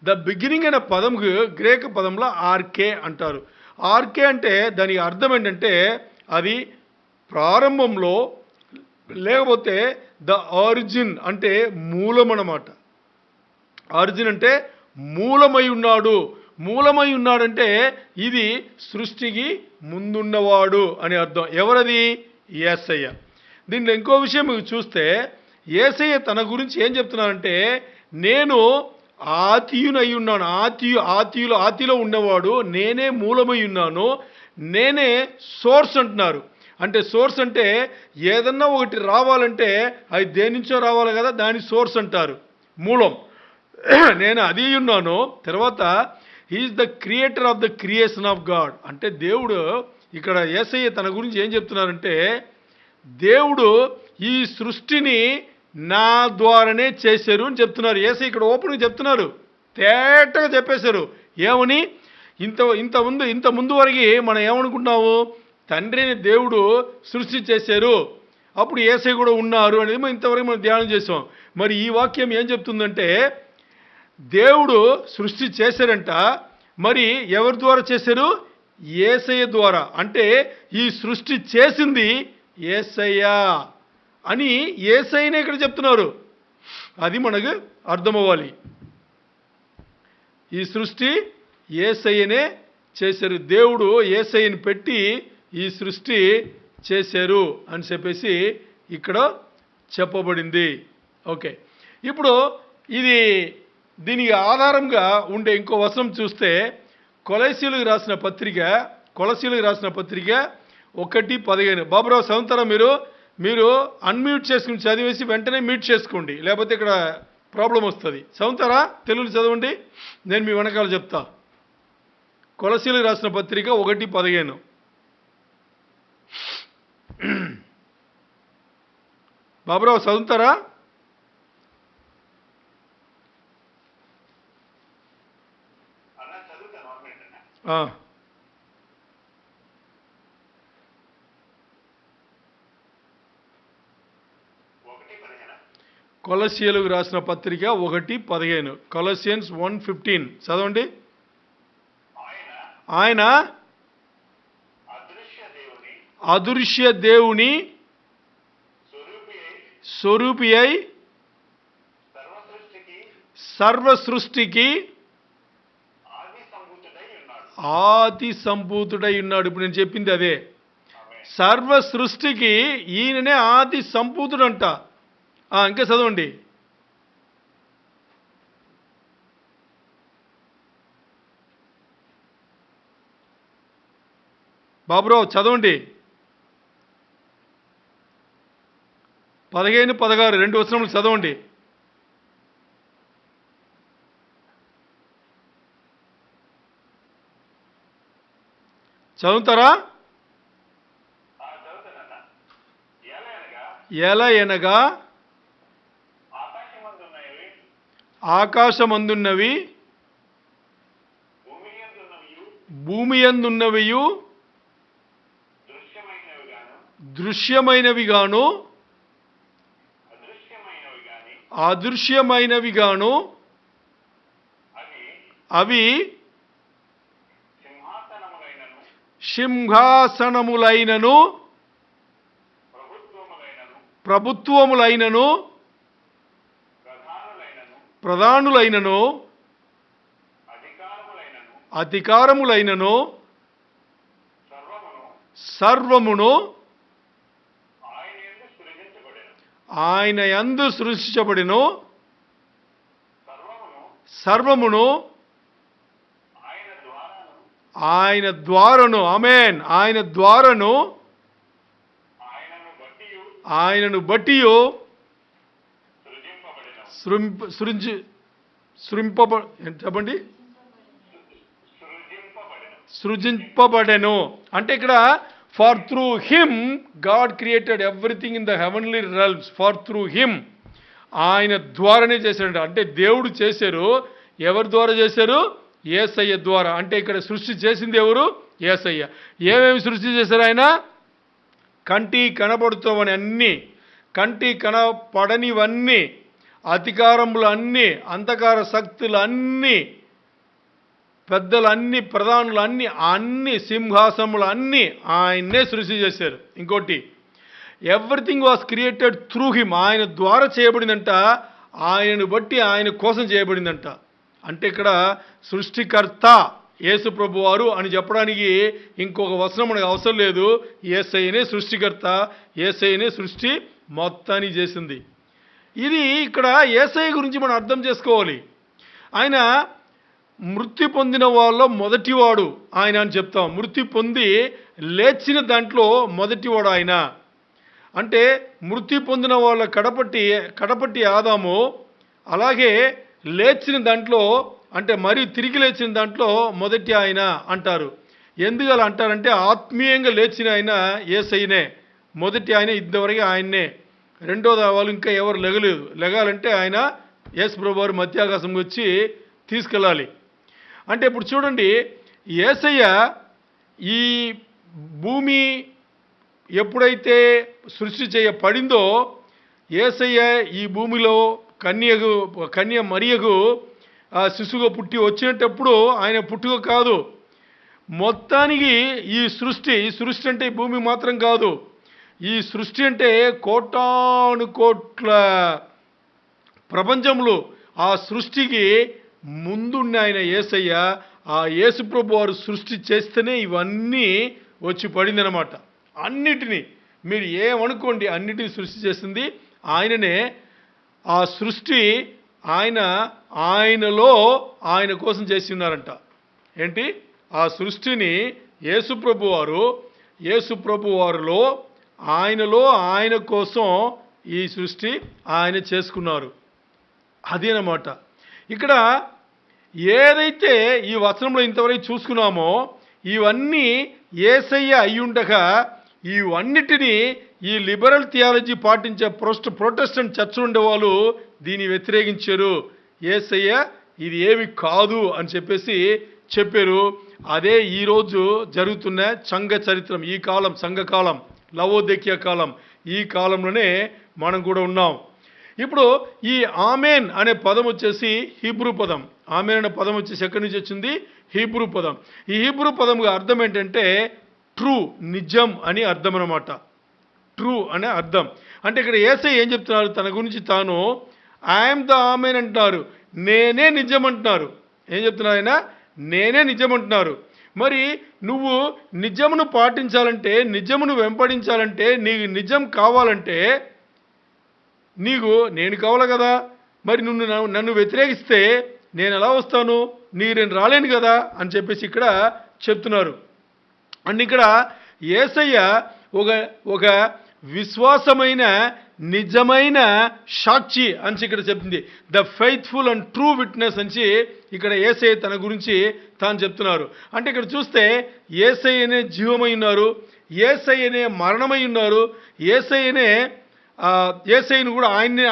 ద బిగినింగ్ అనే పదంకు గ్రీక్ పదంలో ఆర్కే అంటారు. ఆర్కే అంటే దానికి అర్థం ఏంటంటే అది ప్రారంభంలో, లేకపోతే ద ఆరిజిన్ అంటే మూలం అన్నమాట. ఆరిజిన్ అంటే మూలమై ఉన్నాడు. మూలమై ఉన్నాడంటే ఇది సృష్టికి ముందున్నవాడు అని అర్థం. ఎవరది? యేసయ్య. దీంట్లో ఇంకో విషయం మీకు చూస్తే యేసయ్య తన గురించి ఏం చెప్తున్నారంటే నేను ఆతియునై ఉన్నాను. ఆతిలో ఉన్నవాడు నేనే మూలమై ఉన్నాను, నేనే సోర్స్ అంటున్నారు. అంటే సోర్స్ అంటే ఏదన్నా ఒకటి రావాలంటే అది దేని నుంచో రావాలి కదా, దాని సోర్స్ అంటారు, మూలం. నేను అది ఉన్నాను. తర్వాత he is the creator of the creation of God. అంటే దేవుడు ఇక్కడ యేసయ్య తన గురించి ఏం చెప్తున్నారంటే దేవుడు ఈ సృష్టిని నా ద్వారానే చేశారు అని చెప్తున్నారు. యేసయ్య ఇక్కడ ఓపెన్గా చెప్తున్నారు, తేటగా చెప్పేశారు. ఏమని? ఇంత ముందు వరకు మనం ఏమనుకుంటున్నాము? తండ్రిని దేవుడు సృష్టి చేశారు, అప్పుడు యేసయ్య కూడా ఉన్నారు అనేది మనం ఇంతవరకు మనం ధ్యానం చేసాం. మరి ఈ వాక్యం ఏం చెప్తుందంటే దేవుడు సృష్టి చేశారంట, మరి ఎవరి ద్వారా చేశారు? యేసయ్య ద్వారా. అంటే ఈ సృష్టి చేసింది యేసయ్య అని యేసయ్యనే ఇక్కడ చెప్తున్నారు. అది మనకు అర్థమవ్వాలి. ఈ సృష్టి యేసయ్యనే చేశారు. దేవుడు యేసయ్యని పెట్టి ఈ సృష్టి చేశారు అని చెప్పేసి ఇక్కడ చెప్పబడింది. ఓకే, ఇప్పుడు దీనికి ఆధారంగా ఉండే ఇంకో వచనం చూస్తే కొలసీలకు రాసిన పత్రిక 1:15. బాబురావు సౌంతరా మీరు అన్మ్యూట్ చేసుకుని చదివేసి వెంటనే మ్యూట్ చేసుకోండి, లేకపోతే ఇక్కడ ప్రాబ్లం వస్తుంది. సౌంతరా తెలుగు చదవండి, నేను మీ వెనకాల చెప్తా. కొలసీలకు రాసిన పత్రిక 1:15. బాబురావు చదువుతారా? కొలసీలకు రాసిన పత్రిక 1:15. కొలసియన్స్ 1:15 చదవండి. ఆయన అదృశ్య దేవుని స్వరూపి అయి సర్వ సృష్టికి ఆది సంభూతుడై ఉన్నాడు. ఇప్పుడు నేను చెప్పింది అదే. సర్వ సృష్టికి ఈయననే ఆది సంభూతుడంట. ఇంకా చదవండి. బాబురావు చదవండి. 15, 16 2 వచనములు చదవండి. చదువుతారా? ఎలా ఎనగా ఆకాశమందున్నవి భూమి యందున్నవియు దృశ్యమైనవి గాను అదృశ్యమైనవి గాను అవి సింహాసనములైనను ప్రభుత్వములైనను ప్రధానులైనను అధికారములైనను సర్వమును ఆయన యందు సృష్టించబడెను. సర్వమును ఆయన ద్వారను ఆమేన్ ఆయన ద్వారను ఆయనను బట్టి చెప్పండి సృజింపబడెను. అంటే ఇక్కడ for through him God created everything in the heavenly realms. For through him ఆయన ద్వారానే చేశాడు. అంటే దేవుడు చేశారు. ఎవరి ద్వారా చేశారు? యేసయ్య ద్వారా. అంటే ఇక్కడ సృష్టి చేసింది ఎవరు? యేసయ్య. ఏమేమి సృష్టి చేశారు ఆయన? కంటి కనబడుతామని అన్నీ, కంటి కనపడనివన్నీ, అధికారములు అన్నీ, అంధకార శక్తులు అన్నీ, పెద్దలు అన్ని, ప్రధానులు అన్ని సింహాసనములు అన్నీ ఆయన్నే సృష్టి చేశారు. ఇంకోటి, everything was created through him. ఆయన ద్వారా చేయబడిందంట, ఆయనను బట్టి ఆయన కోసం చేయబడిందంట. అంటే ఇక్కడ సృష్టికర్త యేసు ప్రభు వారు అని చెప్పడానికి ఇంకొక వచనం మనకు అవసరం లేదు. యేసయ్యనే సృష్టికర్త, యేసయ్యనే సృష్టి మొత్తాన్ని చేసింది. ఇది ఇక్కడ యేసయ్య గురించి మనం అర్థం చేసుకోవాలి. ఆయన మృతి పొందిన వాళ్ళలో మొదటివాడు ఆయన అని చెప్తాం. మృతి పొంది లేచిన దాంట్లో మొదటివాడు ఆయన. అంటే మృతి పొందిన వాళ్ళ కడపట్టి ఆదాము, అలాగే లేచిన దాంట్లో అంటే మరి తిరిగి లేచిన దాంట్లో మొదటి ఆయన అంటారు. ఎందుకు అలా అంటారంటే ఆత్మీయంగా లేచిన ఆయన యేసయ్యనే మొదటి ఆయన. ఇంతవరకు ఆయన్నే. రెండోది వాళ్ళు ఇంకా ఎవరు లెగలేదు. లెగాలంటే ఆయన యేసు ప్రభు వారు మధ్యాకాశంకి వచ్చి తీసుకెళ్ళాలి. అంటే ఇప్పుడు చూడండి, యేసయ్య ఈ భూమి ఎప్పుడైతే సృష్టి చేయబడిందో, యేసయ్య ఈ భూమిలో కన్య మరియకు శిశువుగా పుట్టి వచ్చినప్పుడు ఆయన పుట్టుక కాదు. మొత్తానికి ఈ సృష్టి అంటే ఈ భూమి మాత్రం కాదు. ఈ సృష్టి అంటే కోటాను కోట్ల ప్రపంచంలో ఆ సృష్టికి ముందున్న ఆయన యేసయ్య. ఆ యేసు ప్రభు వారు సృష్టి చేస్తేనే ఇవన్నీ వచ్చి పడిందనమాట. అన్నిటినీ మీరు ఏమనుకోండి, అన్నిటినీ సృష్టి చేసింది ఆయననే. ఆ సృష్టి ఆయనలో ఆయన కోసం చేసి ఉన్నారంట. ఏంటి? ఆ సృష్టిని యేసుప్రభు వారిలో ఆయనలో ఆయన కోసం ఈ సృష్టి ఆయన చేసుకున్నారు. అదేనమాట ఇక్కడ ఏదైతే ఈ వచనంలో ఇంతవరకు చూసుకున్నామో ఇవన్నీ యేసయ్య అయ్యుండగా ఇవన్నిటినీ ఈ లిబరల్ థియాలజీ పాటించే ప్రొటెస్టెంట్ చర్చ్ ఉండేవాళ్ళు దీన్ని వ్యతిరేకించారు. యేసయ్య ఇది ఏమి కాదు అని చెప్పారు. అదే ఈరోజు జరుగుతున్న సంఘ చరిత్రం. ఈ కాలం సంఘకాలం, లవోదికీయ కాలం, ఈ కాలంలోనే మనం కూడా ఉన్నాం. ఇప్పుడు ఈ ఆమెన్ అనే పదం వచ్చేసి హీబ్రూ పదం. ఆమెన్ అనే పదం వచ్చేసి ఎక్కడి నుంచి వచ్చింది? హీబ్రూ పదం. ఈ హీబ్రూ పదం అర్థం ఏంటంటే ట్రూ, నిజం అని అర్థం అన్నమాట. ట్రూ అనే అర్థం. అంటే ఇక్కడ యేసయ్య ఏం చెప్తున్నారు? తన గురించి తాను ఐఎమ్ ద ఆమెన్ అంటున్నారు, నేనే నిజం అంటున్నారు. ఏం చెప్తున్నారు ఆయన? నేనే నిజం అంటున్నారు. మరి నువ్వు నిజమును పాటించాలంటే, నిజమును వెంబడించాలంటే, నీకు నిజం కావాలంటే నీకు నేను కావాలి కదా. మరి నన్ను వ్యతిరేకిస్తే నేను ఎలా వస్తాను? నేను రాలేను కదా అని ఇక్కడ చెప్తున్నారు. అండ్ ఇక్కడ యేసయ్య ఒక విశ్వాసమైన నిజమైన సాక్షి అని ఇక్కడ చెప్తుంది. The faithful and true witness అని ఇక్కడ యేసయ్య తన గురించి తాను చెప్తున్నారు. అంటే ఇక్కడ చూస్తే యేసయ్యనే జీవమై ఉన్నారు, యేసయ్యనే మరణమై ఉన్నారు, యేసయ్యను కూడా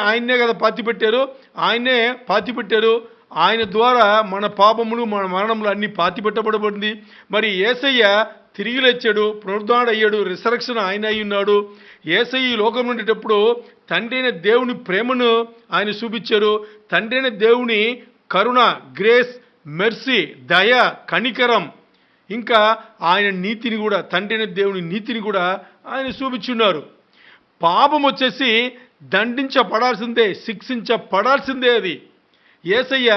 ఆయన్నే కదా పాతిపెట్టారు. ఆయన ద్వారా మన పాపములు మన మరణములు అన్నీ పాతిపెట్టబడబడింది. మరి యేసయ్య తిరిగి లేచాడు, పునరుద్ధరణ అయ్యాడు, రిసరెక్షన్ ఆయన అయి ఉన్నాడు. యేసయ్య ఈ లోకంలో ఉండేటప్పుడు తండ్రి అయిన దేవుని ప్రేమను ఆయన చూపించారు. తండ్రి అయిన దేవుని కరుణ, గ్రేస్, మెర్సీ, దయ, కనికరం, ఇంకా ఆయన నీతిని కూడా, తండ్రి అయిన దేవుని నీతిని కూడా ఆయన చూపించున్నారు. పాపం వచ్చేసి దండించబడాల్సిందే, శిక్షించబడాల్సిందే. అది యేసయ్య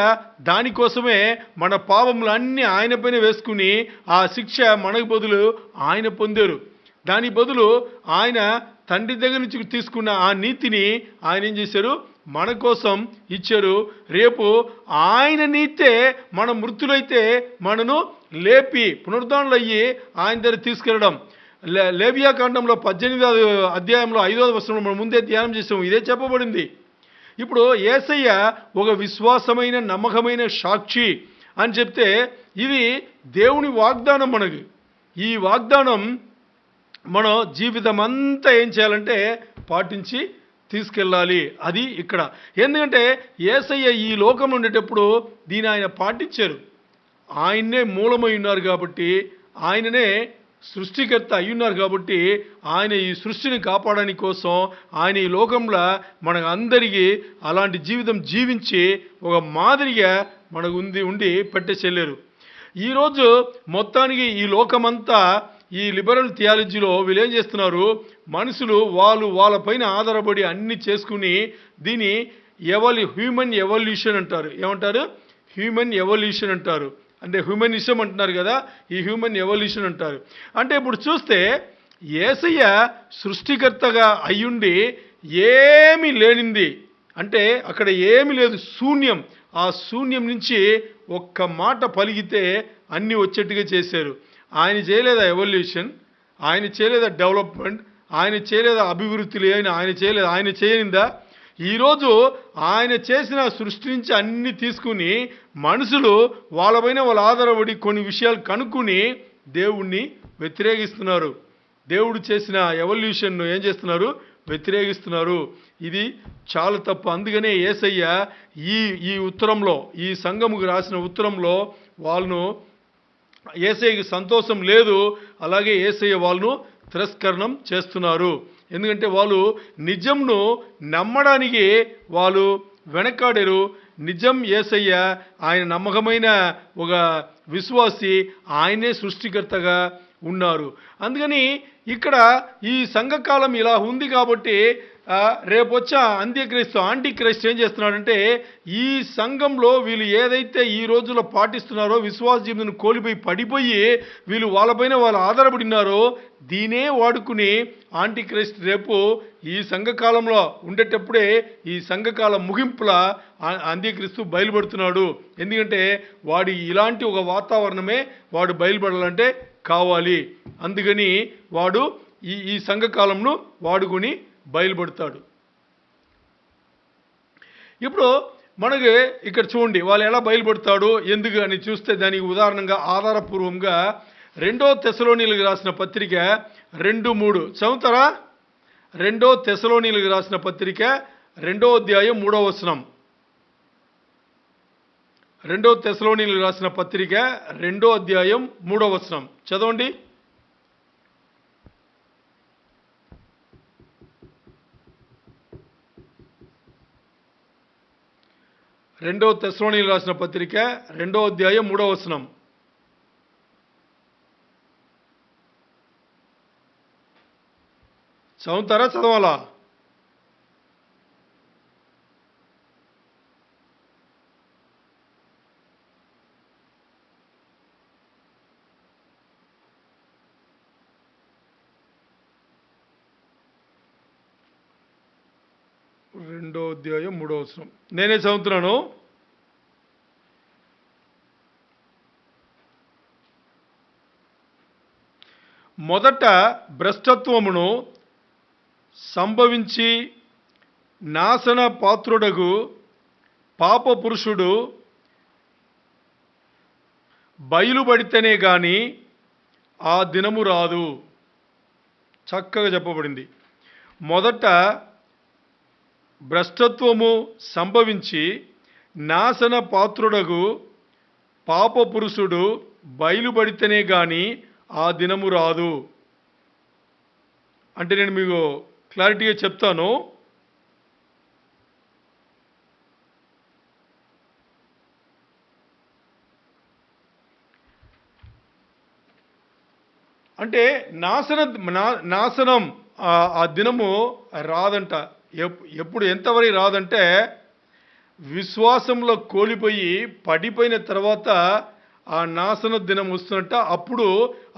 దానికోసమే మన పాపములు అన్నీ ఆయన పైన వేసుకుని ఆ శిక్ష మనకు బదులు ఆయన పొందారు. దాని బదులు ఆయన తండ్రి దగ్గర నుంచి తీసుకున్న ఆ నీతిని ఆయన ఏం చేశారు? మన కోసం ఇచ్చారు. రేపు ఆయన నీతే మన మృతులైతే మనను లేపి పునరుద్ధరణలు అయ్యి ఆయన దగ్గర తీసుకెళ్ళడం. లేవియా కాండంలో 18వ అధ్యాయంలో 5వ వచనంలో మనం ముందే ధ్యానం చేసాము. ఇదే చెప్పబడింది. ఇప్పుడు యేసయ్య ఒక విశ్వాసమైన నమ్మకమైన సాక్షి అని చెప్తే ఇది దేవుని వాగ్దానం. మనకి ఈ వాగ్దానం మనం జీవితం అంతా ఏం చేయాలంటే పాటించి తీసుకెళ్ళాలి. అది ఇక్కడ. ఎందుకంటే యేసయ్య ఈ లోకంలో ఉండేటప్పుడు దీన్ని ఆయన పాటించారు. ఆయన్నే మూలమై ఉన్నారు కాబట్టి, ఆయననే సృష్టికర్త అయ్యున్నారు కాబట్టి, ఆయన ఈ సృష్టిని కాపాడడానికి కోసం ఆయన ఈ లోకంలో మన అందరికీ అలాంటి జీవితం జీవించి ఒక మాదిరిగా మనకు ఉండి పెట్టేసేలేరు. ఈరోజు మొత్తానికి ఈ లోకమంతా ఈ లిబరల్ థియాలజీలో వీళ్ళు ఏం చేస్తున్నారు? మనుషులు వాళ్ళపైన ఆధారపడి అన్ని చేసుకుని దీన్ని హ్యూమన్ ఎవల్యూషన్ అంటారు. ఏమంటారు? హ్యూమన్ ఎవల్యూషన్ అంటారు. అంటే హ్యూమనిజం అంటున్నారు కదా, ఈ హ్యూమన్ ఎవల్యూషన్ అంటారు. అంటే ఇప్పుడు చూస్తే యేసయ్య సృష్టికర్తగా అయ్యుండి ఏమీ లేనింది అంటే అక్కడ ఏమీ లేదు, శూన్యం. ఆ శూన్యం నుంచి ఒక్క మాట పలిగితే అన్నీ వచ్చేట్టుగా చేశారు. ఆయన చేయలేదా ఎవల్యూషన్? ఆయన చేయలేదా డెవలప్మెంట్? ఆయన చేయలేదా అభివృద్ధి? ఆయన చేయనిందా? ఈరోజు ఆయన చేసిన సృష్టి నుంచి అన్ని తీసుకుని మనుషులు వాళ్ళపైన వాళ్ళు ఆధారపడి కొన్ని విషయాలు కనుక్కుని దేవుణ్ణి వ్యతిరేకిస్తున్నారు. దేవుడు చేసిన ఎవల్యూషన్ను ఏం చేస్తున్నారు? వ్యతిరేకిస్తున్నారు. ఇది చాలా తప్పు. అందుకనే యేసయ్య ఈ ఉత్తరంలో, ఈ సంఘముకు రాసిన ఉత్తరంలో వాళ్ళను యేసయ్యకి సంతోషం లేదు, అలాగే యేసయ్య వాళ్ళను తిరస్కరణం చేస్తున్నారు. ఎందుకంటే వాళ్ళు నిజంను నమ్మడానికి వాళ్ళు వెనకాడారు. నిజం యేసయ్య ఆయన నమ్మకమైన ఒక విశ్వాసి, ఆయనే సృష్టికర్తగా ఉన్నారు. అందుకని ఇక్కడ ఈ సంఘకాలం ఇలా ఉంది కాబట్టి రేపు వచ్చే అంత్యక్రీస్తు యాంటీ క్రైస్ట్ ఏం చేస్తున్నాడంటే ఈ సంఘంలో వీళ్ళు ఏదైతే ఈ రోజుల్లో పాటిస్తున్నారో విశ్వాస జీవితం కోల్పోయి పడిపోయి వీళ్ళు వాళ్ళపైన వాళ్ళు ఆధారపడినారో దీనే వాడుకుని యాంటీ క్రైస్ట్ రేపు ఈ సంఘకాలంలో ఉండేటప్పుడే ఈ సంఘకాలం ముగింపుల అంత్యక్రీస్తు బయలుపడుతున్నాడు. ఎందుకంటే వాడు ఇలాంటి ఒక వాతావరణమే వాడు బయలుపడాలంటే కావాలి. అందుకని వాడు ఈ సంఘకాలంను వాడుకొని బయలుపడతాడు. ఇప్పుడు మనకి ఇక్కడ చూడండి వాళ్ళు ఎలా బయలుపడతాడు ఎందుకు అని చూస్తే దానికి ఉదాహరణగా ఆధారపూర్వంగా 2 తెస్సలోనీయులకు రాసిన పత్రిక 2:3 చదువుతారా? 2 తెస్సలోనీయులకు రాసిన పత్రిక 2వ అధ్యాయం 3వ వచనం. 2 తెస్సలోనీయులకు రాసిన పత్రిక 2వ అధ్యాయం 3వ వచనం చదవండి. 2 తెస్సలోనీయులకు రాసిన పత్రిక 2వ అధ్యాయం 3వ వచనం. చదువుతారా? చదవాలా? రెండో అధ్యాయం 3వ వచనం నేనే చదువుతున్నాను. మొదట భ్రష్టత్వమును సంభవించి నాశన పాత్రుడగు పాప పురుషుడు బయలుపడితేనే గాని ఆ దినము రాదు. చక్కగా చెప్పబడింది. మొదట భ్రష్టత్వము సంభవించి నాశన పాత్రుడగు పాప పురుషుడు బయలుపడితేనే గాని ఆ దినము రాదు. అంటే నేను మీకు క్లారిటీగా చెప్తాను. అంటే నాశనం ఆ దినము రాదంట. ఎప్పుడు ఎంతవరకు రాదంటే విశ్వాసంలో కోల్పోయి పడిపోయిన తర్వాత ఆ నాశన దినం వస్తున్నట్ట. అప్పుడు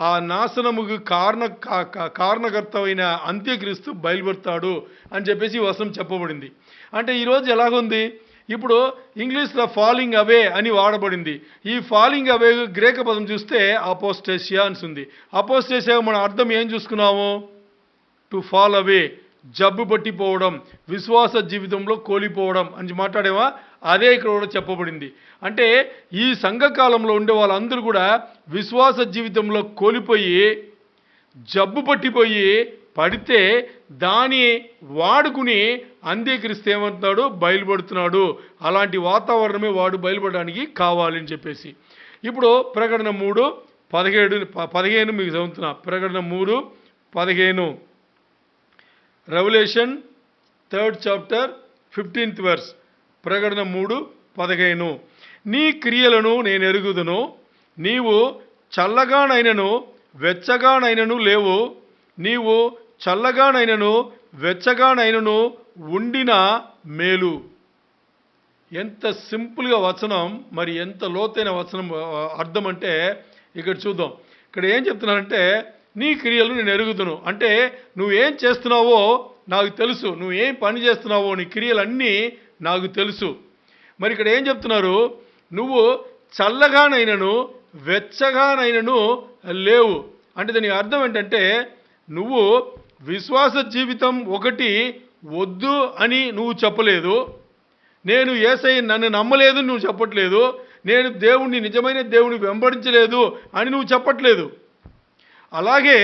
ఆ నాశనముకు కారణకర్త అయిన అంత్యక్రీస్తు బయలుపడతాడు అని చెప్పేసి ఈ వచనం చెప్పబడింది. అంటే ఈరోజు ఎలాగుంది? ఇప్పుడు ఇంగ్లీష్లో ఫాలింగ్ అవే అని వాడబడింది. ఈ ఫాలింగ్ అవే గ్రేక పదం చూస్తే అపోస్టేసియా అని ఉంది. అపోస్టేసియా మన అర్థం ఏం చూసుకున్నాము? టు ఫాల్ అవే, జబ్బు పట్టిపోవడం, విశ్వాస జీవితంలో కోల్పోవడం అని మాట్లాడేవా? అదే ఇక్కడ కూడా చెప్పబడింది. అంటే ఈ సంఘకాలంలో ఉండే వాళ్ళందరూ కూడా విశ్వాస జీవితంలో కోల్పోయి జబ్బు పట్టిపోయి పడితే దాన్ని వాడుకుని అంత్యక్రీస్తు ఏమంటున్నాడు? బయలుపడుతున్నాడు. అలాంటి వాతావరణమే వాడు బయలుపడడానికి కావాలని చెప్పేసి. ఇప్పుడు ప్రకటన 3:15 మీకు చదువుతున్నా. ప్రకటన 3:15 revolution 3rd chapter 15th verse. ప్రకటన 3:15 నీ క్రియలను నేను ఎరుగుదును, నీవు చల్లగానైనను వెచ్చగానైనను లేవు, నీవు చల్లగానైనను వెచ్చగానైనను ఉండిన మేలు. ఎంత సింపుల్గా వచనం, మరి ఎంత లోతైన వచనం అర్థం అంటే ఇక్కడ చూద్దాం. ఇక్కడ ఏం చెప్తున్నారంటే నీ క్రియలు నేను ఎరుగుదును అంటే నువ్వేం చేస్తున్నావో నాకు తెలుసు, నువ్వేం పని చేస్తున్నావో నీ క్రియలన్నీ నాకు తెలుసు. మరి ఇక్కడ ఏం చెప్తున్నారు? నువ్వు చల్లగానైనను వెచ్చగానైనను లేవు అంటే దానికి అర్థం ఏంటంటే నువ్వు విశ్వాస జీవితం ఒకటి వద్దు అని నువ్వు చెప్పలేదు, నేను యేసయ్య నన్ను నమ్మలేదు నువ్వు చెప్పట్లేదు, నేను దేవుణ్ణి నిజమైన దేవుని వెంబడించలేదు అని నువ్వు చెప్పట్లేదు. అలాగే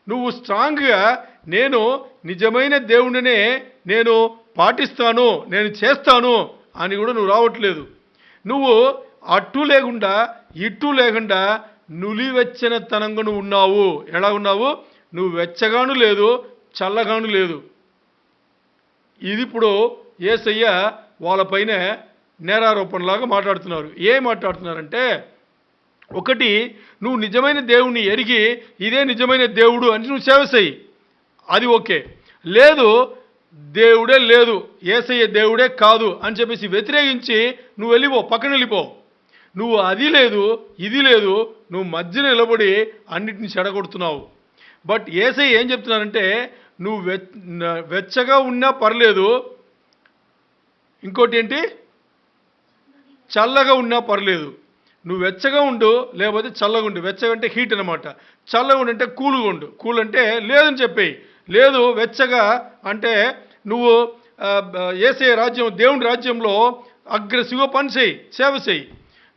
నువ్వు స్ట్రాంగ్గా నేను నిజమైన దేవుడినే నేను పాటిస్తాను, నేను చేస్తాను అని కూడా నువ్వు రావట్లేదు. నువ్వు అట్టు లేకుండా ఇట్టు లేకుండా నులివెచ్చని తనంగా నువ్వు ఉన్నావు. ఎలా ఉన్నావు? నువ్వు వెచ్చగాను లేదు, చల్లగాను లేదు. ఇది ఇప్పుడు యేసయ్య వాళ్ళపైన నేరారోపణలాగా మాట్లాడుతున్నారు. ఏం మాట్లాడుతున్నారంటే ఒకటి, నువ్వు నిజమైన దేవుణ్ణి ఎరిగి ఇదే నిజమైన దేవుడు అని నువ్వు సేవ చేయి, అది ఓకే. లేదు దేవుడే లేదు, యేసయ్య దేవుడే కాదు అని చెప్పేసి వ్యతిరేకించి నువ్వు వెళ్ళిపో, పక్కన వెళ్ళిపో. నువ్వు అది లేదు ఇది లేదు, నువ్వు మధ్యన నిలబడి అన్నిటిని చెడగొడుతున్నావు. బట్ యేసయ్య ఏం చెప్తున్నారంటే, నువ్వు వెచ్చగా ఉన్నా పర్లేదు, ఇంకోటి ఏంటి, చల్లగా ఉన్నా పర్లేదు. నువ్వు వెచ్చగా ఉండు, లేకపోతే చల్లగా ఉండు. వెచ్చగా అంటే హీట్ అనమాట, చల్లగా ఉండు అంటే కూల్గా ఉండు. కూల్ అంటే లేదని చెప్పేయి. లేదు వెచ్చగా అంటే నువ్వు యేసయ్య రాజ్యం, దేవుని రాజ్యంలో అగ్రెసివ్గా పని చేయి, సేవ చేయి.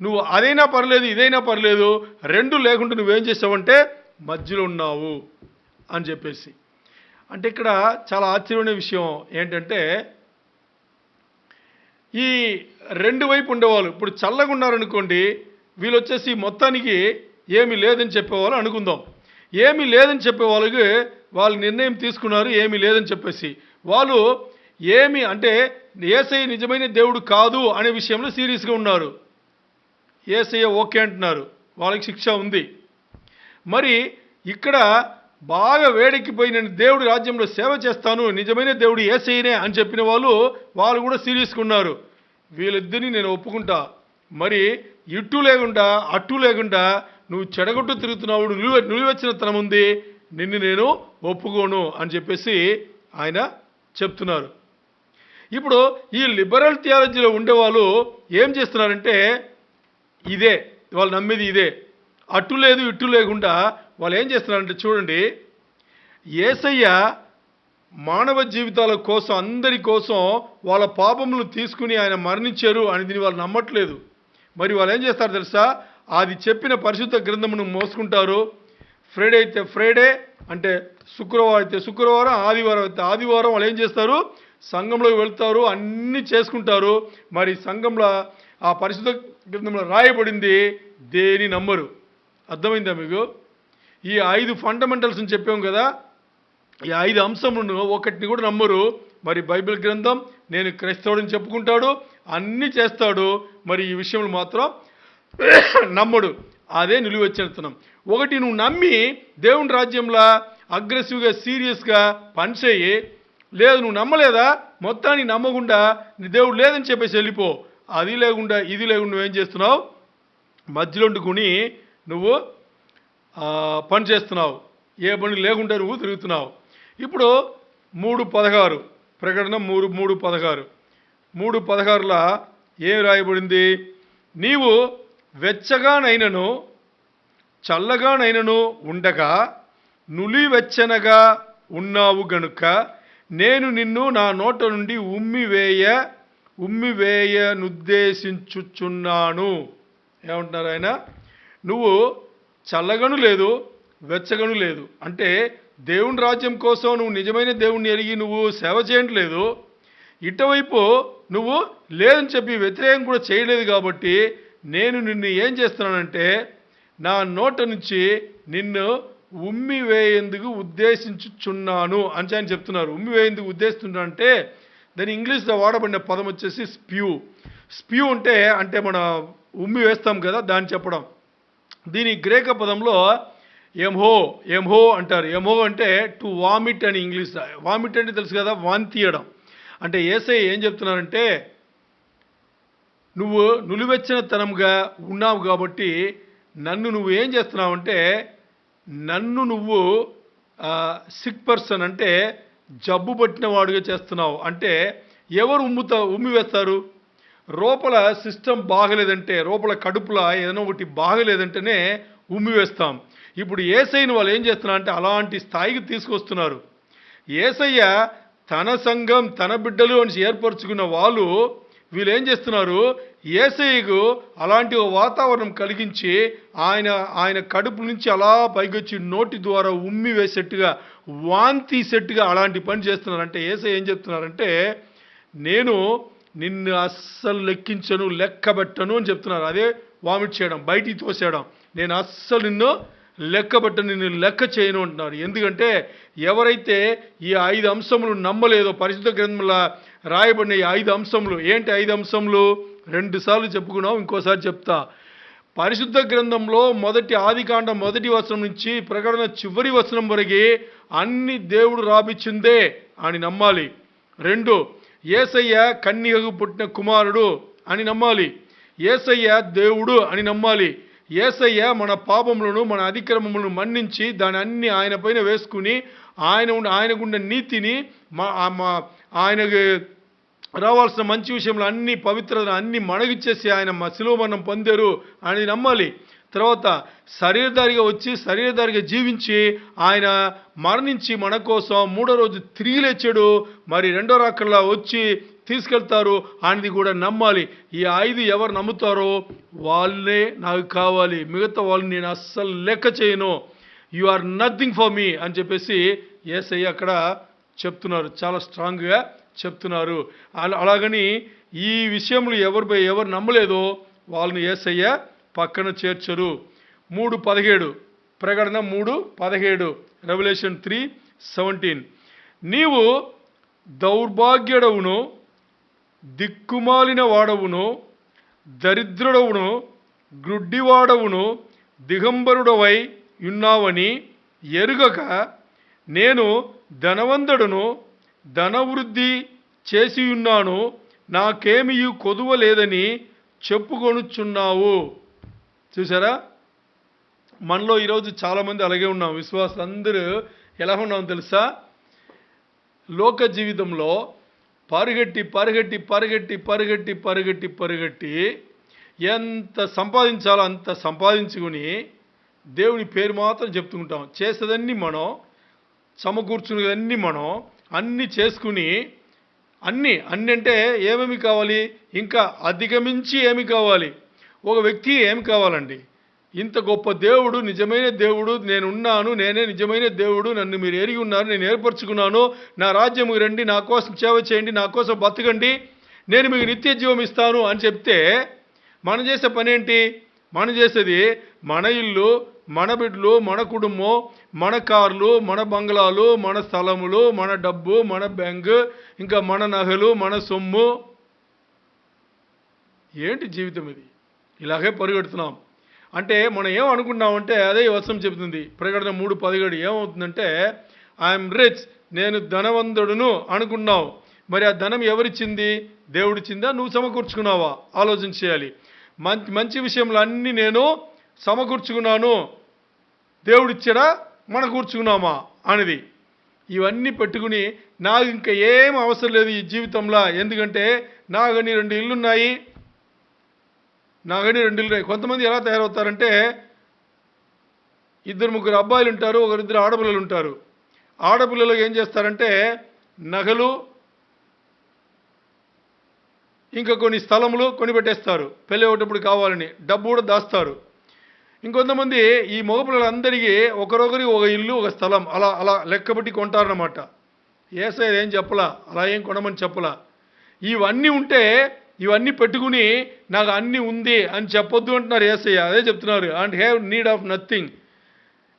నువ్వు అదైనా పర్లేదు ఇదైనా పర్లేదు, రెండు లేకుండా నువ్వేం చేసావంటే మధ్యలో ఉన్నావు అని చెప్పేసి. అంటే ఇక్కడ చాలా ఆశ్చర్యమైన విషయం ఏంటంటే, ఈ రెండు వైపు ఉండేవాళ్ళు ఇప్పుడు చల్లగా ఉన్నారనుకోండి, వీళ్ళు వచ్చేసి మొత్తానికి ఏమీ లేదని చెప్పేవాళ్ళు అనుకుందాం. ఏమీ లేదని చెప్పే వాళ్ళకి వాళ్ళు నిర్ణయం తీసుకున్నారు, ఏమీ లేదని చెప్పేసి. వాళ్ళు ఏమి అంటే యేసయ్య నిజమైన దేవుడు కాదు అనే విషయంలో సీరియస్గా ఉన్నారు. యేసయ్య ఓకే అంటున్నారు, వాళ్ళకి శిక్ష ఉంది. మరి ఇక్కడ బాగా వేడెక్కిపోయి నేను దేవుడి రాజ్యంలో సేవ చేస్తాను, నిజమైన దేవుడు యేసయ్యనే అని చెప్పిన వాళ్ళు కూడా సీరియస్గా ఉన్నారు. వీళ్ళిద్దరిని నేను ఒప్పుకుంటా, మరి ఇటు లేకుండా అటు లేకుండా నువ్వు చెడగొట్టు తిరుగుతున్నావు, నిలువెచ్చిన తనం ఉంది, నిన్ను నేను ఒప్పుకోను అని చెప్పేసి ఆయన చెప్తున్నారు. ఇప్పుడు ఈ లిబరల్ థియాలజీలో ఉండేవాళ్ళు ఏం చేస్తున్నారంటే, ఇదే వాళ్ళు నమ్మేది, ఇదే అటు లేదు ఇటు లేకుండా వాళ్ళు ఏం చేస్తున్నారంటే చూడండి, యేసయ్య మానవ జీవితాల కోసం, అందరి కోసం వాళ్ళ పాపములు తీసుకుని ఆయన మరణించారు అని వాళ్ళు నమ్మట్లేదు. మరి వాళ్ళు ఏం చేస్తారు తెలుసా, అది చెప్పిన పరిశుద్ధ గ్రంథమును మోసుకుంటారు. ఫ్రైడే అయితే ఫ్రైడే అంటే, శుక్రవారం అయితే శుక్రవారం, ఆదివారం అయితే ఆదివారం వాళ్ళు ఏం చేస్తారు, సంఘంలోకి వెళ్తారు, అన్నీ చేసుకుంటారు. మరి సంఘంలో ఆ పరిశుద్ధ గ్రంథంలో రాయబడింది దేని నమ్మరు. అర్థమైందా మీకు? ఈ 5 ఫండమెంటల్స్ అని చెప్పాం కదా, ఈ 5 అంశములను ఒకటిని కూడా నమ్మరు. మరి బైబిల్ గ్రంథం నేను క్రైస్తవుడిని చెప్పుకుంటాడు, అన్నీ చేస్తాడు, మరి ఈ విషయంలో మాత్రం నమ్మడు. అదే నిలువెచ్చనితనం. ఒకటి నువ్వు నమ్మి దేవుని రాజ్యంలో అగ్రెసివ్గా సీరియస్గా పనిచేయి. లేదు నువ్వు నమ్మలేదా, మొత్తాన్ని నమ్మకుండా నీ దేవుడు లేదని చెప్పేసి వెళ్ళిపో. అది లేకుండా ఇది లేకుండా నువ్వేం చేస్తున్నావు, మధ్యలో ఉండుకుని నువ్వు పని చేస్తున్నావు, ఏ పని లేకుండా నువ్వు తిరుగుతున్నావు. ఇప్పుడు 3:16 ప్రకటన 3:16 3:16లో ఏం రాయబడింది, నీవు వెచ్చగానైనను చల్లగానైనను ఉండగా నులివెచ్చనగా ఉన్నావు గనుక నేను నిన్ను నా నోట నుండి ఉమ్మివేయనుద్దేశించుచున్నాను. ఏమంటున్నారు ఆయన, నువ్వు చల్లగను లేదు వెచ్చగను లేదు అంటే దేవుని రాజ్యం కోసం నువ్వు నిజమైన దేవుణ్ణి ఎరిగి నువ్వు సేవ చేయట్లేదు, ఇటువైపు నువ్వు లేదని చెప్పి వ్యతిరేకం కూడా చేయలేదు. కాబట్టి నేను నిన్ను ఏం చేస్తున్నానంటే నా నోట నుంచి నిన్ను ఉమ్మివేయేందుకు ఉద్దేశించుచున్నాను అని ఆయన చెప్తున్నారు. ఉమ్మివేయేందుకు ఉద్దేశిస్తున్నా అంటే దాని ఇంగ్లీష్లో వాడబడిన పదం వచ్చేసి స్ప్యూ అంటే మన ఉమ్మి వేస్తాం కదా దాన్ని చెప్పడం. దీని గ్రేక పదంలో ఎంహో అంటారు. ఎంహో అంటే టు వామిట్ అని ఇంగ్లీష్. వామిట్ అంటే తెలుసు కదా, వాంతి తీయడం. అంటే యేసయ్య ఏం చెప్తున్నారంటే, నువ్వు నులివెచ్చిన తనంగా ఉన్నావు కాబట్టి నన్ను నువ్వు ఏం చేస్తున్నావంటే, నన్ను నువ్వు సిక్ పర్సన్ అంటే జబ్బు పట్టిన వాడుగా చేస్తున్నావు. అంటే ఎవరు ఉమ్మి వేస్తారు, లోపల సిస్టమ్ బాగలేదంటే, లోపల కడుపులో ఏదైనా ఒకటి బాగలేదంటేనే ఉమ్మి వేస్తాం. ఇప్పుడు యేసయ్యను వాళ్ళు ఏం చేస్తున్నారంటే అలాంటి స్థాయికి తీసుకొస్తున్నారు. యేసయ్య తన సంఘం తన బిడ్డలు అని ఏర్పరచుకున్న వీళ్ళు ఏం చేస్తున్నారు, యేసయ్యకు అలాంటి వాతావరణం కలిగించి ఆయన కడుపు నుంచి అలా పైకి వచ్చి నోటి ద్వారా ఉమ్మి వేసేట్టుగా వాంతి సెట్టుగా అలాంటి పని చేస్తున్నారు. అంటే యేసయ్య ఏం చెప్తున్నారంటే, నేను నిన్ను అస్సలు లెక్కించను, లెక్కబెట్టను అని చెప్తున్నారు. అదే వామిట్ చేయడం, బయటికి తోసేయడం. నేను అస్సలు నిన్ను లెక్కబెట్టను, నిన్ను లెక్క చేయను అంటున్నారు. ఎందుకంటే ఎవరైతే ఈ 5 అంశములు నమ్మలేదో, పరిశుద్ధ గ్రంథంలో రాయబడిన ఈ 5 అంశములు ఏంటి, 5 అంశములు 2 సార్లు చెప్పుకున్నాం, ఇంకోసారి చెప్తా. పరిశుద్ధ గ్రంథంలో ఆదికాండం 1వ వచనం నుంచి ప్రకటన చివరి వచనం వరకు అన్ని దేవుడు రాపిచ్చిందే అని నమ్మాలి. 2, యేసయ్య కన్యకకు పుట్టిన కుమారుడు అని నమ్మాలి. యేసయ్య దేవుడు అని నమ్మాలి. యేసయ్య మన పాపములను మన అతిక్రమములను మన్నించి దాని అన్ని ఆయన పైన వేసుకుని ఆయనకున్న నీతిని ఆయనకు రావాల్సిన మంచి విషయంలో అన్ని పవిత్రతను అన్ని మనగిచ్చేసి ఆయన శిలువ మరణం పొందారు అని నమ్మాలి. తర్వాత శరీరధారిగా వచ్చి శరీరధారిగా జీవించి ఆయన మరణించి మన కోసం 3వ రోజు తిరిగి లేచాడు. మరి 2వ రాకడలో వచ్చి తీసుకెళ్తారు అనేది కూడా నమ్మాలి. ఈ 5 ఎవరు నమ్ముతారో వాళ్ళే నాకు కావాలి, మిగతా వాళ్ళని నేను అస్సలు లెక్క చేయను. You are nothing for me అని చెప్పేసి యేసయ్య అక్కడ చెప్తున్నారు, చాలా స్ట్రాంగ్గా చెప్తున్నారు. అలాగని ఈ విషయంలో ఎవరు నమ్మలేదో వాళ్ళని యేసయ్య పక్కన చేర్చరు. 3:17 ప్రకటన 3:17 రెవల్యూషన్ 3:17 నీవు దౌర్భాగ్యుడవును, దిక్కుమాలిన వాడవును, దరిద్రుడవును, గ్రుడ్డివాడవును, దిగంబరుడవై ఉన్నావని ఎరుగక నేను ధనవంతుడును, ధనవృద్ధి చేసి ఉన్నాను, నాకేమీ కొదువ లేదని చెప్పుకొనుచున్నావు. చూసారా, మనలో ఈరోజు చాలామంది అలాగే ఉన్నాం. విశ్వాసులు అందరూ ఎలా ఉన్నాం తెలుసా? లోక జీవితంలో పరిగెట్టి ఎంత సంపాదించాలో అంత సంపాదించుకుని దేవుని పేరు మాత్రం చెప్తుంటాం. చేసేదన్నీ మనం, సమకూర్చునేదన్నీ మనం, అన్నీ చేసుకుని అన్నీ అంటే ఏమేమి కావాలి, ఇంకా అధిగమించి ఏమి కావాలి? ఒక వ్యక్తి ఏమి కావాలండి? ఇంత గొప్ప దేవుడు, నిజమైన దేవుడు, నేనున్నాను, నేనే నిజమైన దేవుడు, నన్ను మీరు ఎరిగి ఉన్నారు, నేను ఏర్పరచుకున్నాను, నా రాజ్యము రండి, నా కోసం సేవ చేయండి, నా కోసం బతకండి, నేను మీకు నిత్య జీవం ఇస్తాను అని చెప్తే మనం చేసే పని ఏంటి? మనం చేసేది మన ఇల్లు, మన బిడ్డలు, మన కుటుంబం, మన కార్లు, మన బంగ్లాలు, మన స్థలములు, మన డబ్బు, మన బ్యాంకు, ఇంకా మన నగలు, మన సొమ్ము. ఏంటి జీవితం ఇది? ఇలాగే పరిగెడుతున్నాం. అంటే మనం ఏమనుకున్నామంటే అదే వచనం చెబుతుంది. ప్రకటన 3:17 ఏమవుతుందంటే ఐఎమ్ రిచ్, నేను ధనవంతుడును అనుకున్నావు. మరి ఆ ధనం ఎవరిచ్చింది? దేవుడిచ్చిందా, నువ్వు సమకూర్చుకున్నావా? ఆలోచన చేయాలి. మంచి విషయంలో అన్నీ నేను సమకూర్చుకున్నాను, దేవుడిచ్చాడా, మనం కూర్చుకున్నామా అనేది. ఇవన్నీ పెట్టుకుని నాకు ఇంకా ఏం అవసరం లేదు ఈ జీవితంలో, ఎందుకంటే నాకని 2 ఇళ్ళున్నాయి. కొంతమంది ఎలా తయారవుతారంటే 2-3 అబ్బాయిలు ఉంటారు, 1-2 ఆడపిల్లలు ఉంటారు. ఆడపిల్లలు ఏం చేస్తారంటే నగలు, ఇంకా కొన్ని స్థలములు కొని పెట్టేస్తారు పెళ్ళి ఒకటప్పుడు కావాలని, డబ్బు కూడా దాస్తారు. ఇంకొంతమంది ఈ మగపిల్లలందరికీ ఒకరొకరికి ఒక ఇల్లు, ఒక స్థలం అలా లెక్కబట్టి కొంటారన్నమాట. యేసయ్య ఏం చెప్పలా, అలా ఏం కొనమని చెప్పలా. ఇవన్నీ ఉంటే ఇవన్నీ పెట్టుకుని నాకు అన్నీ ఉంది అని చెప్పొద్దు అంటున్నారు యేసయ్య. అదే చెప్తున్నారు, and have need of nothing.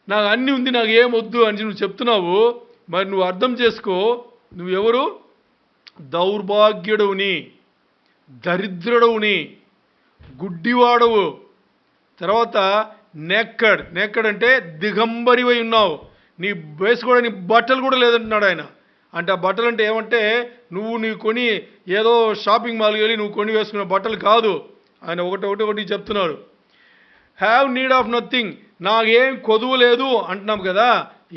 నాకు అన్నీ ఉంది, నాకు ఏం వద్దు అని నువ్వు చెప్తున్నావు. మరి నువ్వు అర్థం చేసుకో, నువ్వెవరు? దౌర్భాగ్యుడవుని, దరిద్రుడవుని, గుడ్డివాడవు, తర్వాత నేక్కడ్ అంటే దిగంబరివై ఉన్నావు. నీ వేసుకోవడానికి బట్టలు కూడా లేదంటున్నాడు ఆయన. అంటే ఆ బట్టలు అంటే ఏమంటే నువ్వు కొని ఏదో షాపింగ్ మాల్కి వెళ్ళి నువ్వు కొని వేసుకున్న బట్టలు కాదు. ఆయన ఒకటి చెప్తున్నాడు. హ్యావ్ నీడ్ ఆఫ్ నథింగ్, నాకేం కొదువు లేదు అంటున్నాం కదా,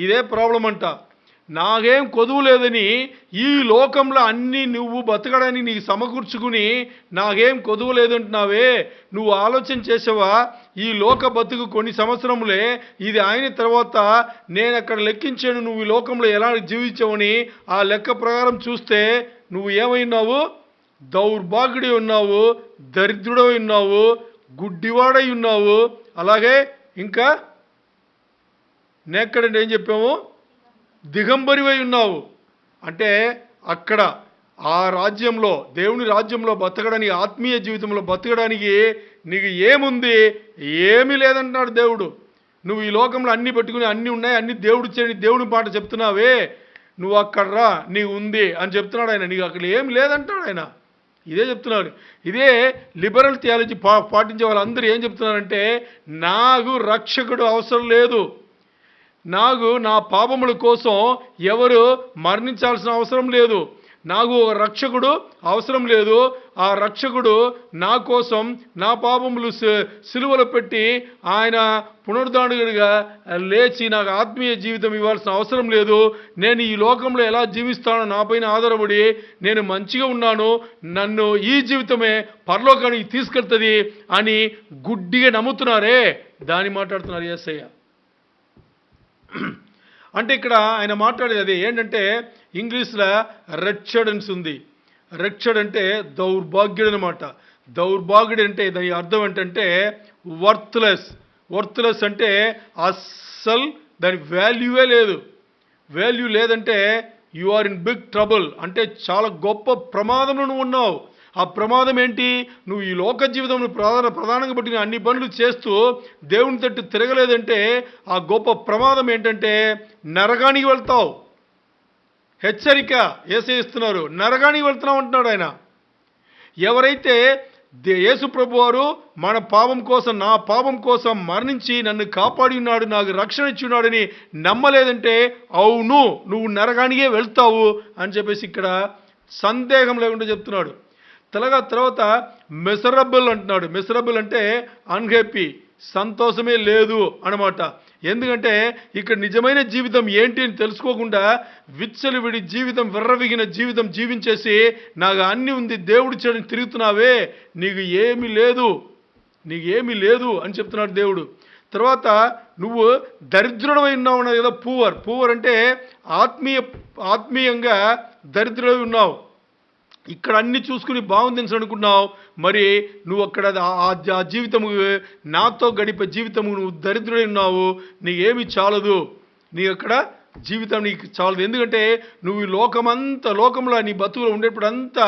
ఇదే ప్రాబ్లం అంట. నాకేం కొదువు లేదని ఈ లోకంలో అన్నీ నువ్వు బతకడానికి నీకు సమకూర్చుకుని నాకేం కొదువు లేదంటున్నావే. నువ్వు ఆలోచన చేసావా? ఈ లోక బతుకు కొన్ని సంవత్సరములే, ఇది అయిన తర్వాత నేను అక్కడ లెక్కించాను నువ్వు ఈ లోకంలో ఎలా జీవించావని. ఆ లెక్క ప్రకారం చూస్తే నువ్వు ఏమైనావు? దౌర్భాగ్యుడై ఉన్నావు, దరిద్రుడై ఉన్నావు, గుడ్డివాడై ఉన్నావు. అలాగే ఇంకా నేక్కడంటే ఏం చెప్పాము? దిగంబరివై ఉన్నావు. అంటే అక్కడ ఆ రాజ్యంలో, దేవుని రాజ్యంలో బతకడానికి, ఆత్మీయ జీవితంలో బతకడానికి నీకు ఏముంది? ఏమీ లేదంటున్నాడు దేవుడు. నువ్వు ఈ లోకంలో అన్నీ పెట్టుకుని అన్నీ ఉన్నాయి, అన్నీ దేవుడు చేయని దేవుని మాట చెప్తున్నావే, నువ్వు అక్కడ రా, నీకు ఉంది అని చెప్తున్నాడు ఆయన. నీకు అక్కడ ఏం లేదంటాడు ఆయన. ఇదే చెప్తున్నాడు. ఇదే లిబరల్ థియాలజీ పాటించే వాళ్ళందరూ ఏం చెప్తున్నారంటే నాకు రక్షకుడు అవసరం లేదు, నాకు నా పాపముల కోసం ఎవరు మరణించాల్సిన అవసరం లేదు, నాకు ఒక రక్షకుడు అవసరం లేదు. ఆ రక్షకుడు నా కోసం నా పాపములు సిలువలో పెట్టి ఆయన పునరుద్ధానుడిగా లేచి నాకు ఆత్మీయ జీవితం ఇవ్వాల్సిన అవసరం లేదు. నేను ఈ లోకంలో ఎలా జీవిస్తానో నాపైన ఆధారపడి నేను మంచిగా ఉన్నాను, నన్ను ఈ జీవితమే పరలోకానికి తీసుకెళ్తుంది అని గుడ్డిగా నమ్ముతున్నారే, దాన్ని మాట్లాడుతున్నారు యేసయ్య. అంటే ఇక్కడ ఆయన మాట్లాడేది అదే. ఏంటంటే ఇంగ్లీష్లో రెడ్షెడెన్స్ ఉంది. రెడ్షెడ్ అంటే దౌర్భాగ్యుడు అనమాట. దౌర్భాగ్యుడు అంటే దాని అర్థం ఏంటంటే వర్త్లెస్. వర్త్లెస్ అంటే అస్సలు దాని వాల్యూవే లేదు. వాల్యూ లేదంటే you are in big trouble, అంటే చాలా గొప్ప ప్రమాదంలో నువ్వు ఉన్నావు. ఆ ప్రమాదం ఏంటి? నువ్వు ఈ లోక జీవితంలో ప్రధానంగా పట్టిన అన్ని పనులు చేస్తూ దేవుని తట్టు తిరగలేదంటే ఆ గొప్ప ప్రమాదం ఏంటంటే నరకానికి వెళ్తావు. హెచ్చరిక యేసయ్య ఇస్తున్నారు, నరకానికి వెళ్తున్నావు అంటున్నాడు ఆయన. ఎవరైతే యేసు ప్రభు వారు మన పాపం కోసం, నా పాపం కోసం మరణించి నన్ను కాపాడి ఉన్నాడు, నాకు రక్షణ ఇచ్చి ఉన్నాడని నమ్మలేదంటే అవును నువ్వు నరకానికే వెళ్తావు అని చెప్పేసి ఇక్కడ సందేహం లేకుండా చెప్తున్నాడు. తర్వాత మిసరబుల్ అంటున్నాడు. మిసరబుల్ అంటే అన్హ్యాపీ, సంతోషమే లేదు అనమాట. ఎందుకంటే ఇక్కడ నిజమైన జీవితం ఏంటి అని తెలుసుకోకుండా విచ్చలవిడి జీవితం, విర్రవిగిన జీవితం జీవించేసి నాకు అన్నీ ఉంది దేవుడి చెడుని తిరుగుతున్నావే, నీకు ఏమీ లేదు, నీకు ఏమీ లేదు అని చెప్తున్నాడు దేవుడు. తర్వాత నువ్వు దరిద్రుడమై ఉన్నావు అన్నది కదా. పూవర్ అంటే ఆత్మీయంగా దరిద్రుడై ఉన్నావు. ఇక్కడ అన్ని చూసుకుని బాగుంది అనుకున్నావు, మరి నువ్వు అక్కడ ఆ జీవితము నాతో గడిపే జీవితము నువ్వు దరిద్రుడై ఉన్నావు, నీకేమి చాలదు, నీకు అక్కడ జీవితం నీకు చాలదు. ఎందుకంటే నువ్వు ఈ లోకంలో నీ బతుకులో ఉండేటప్పుడంతా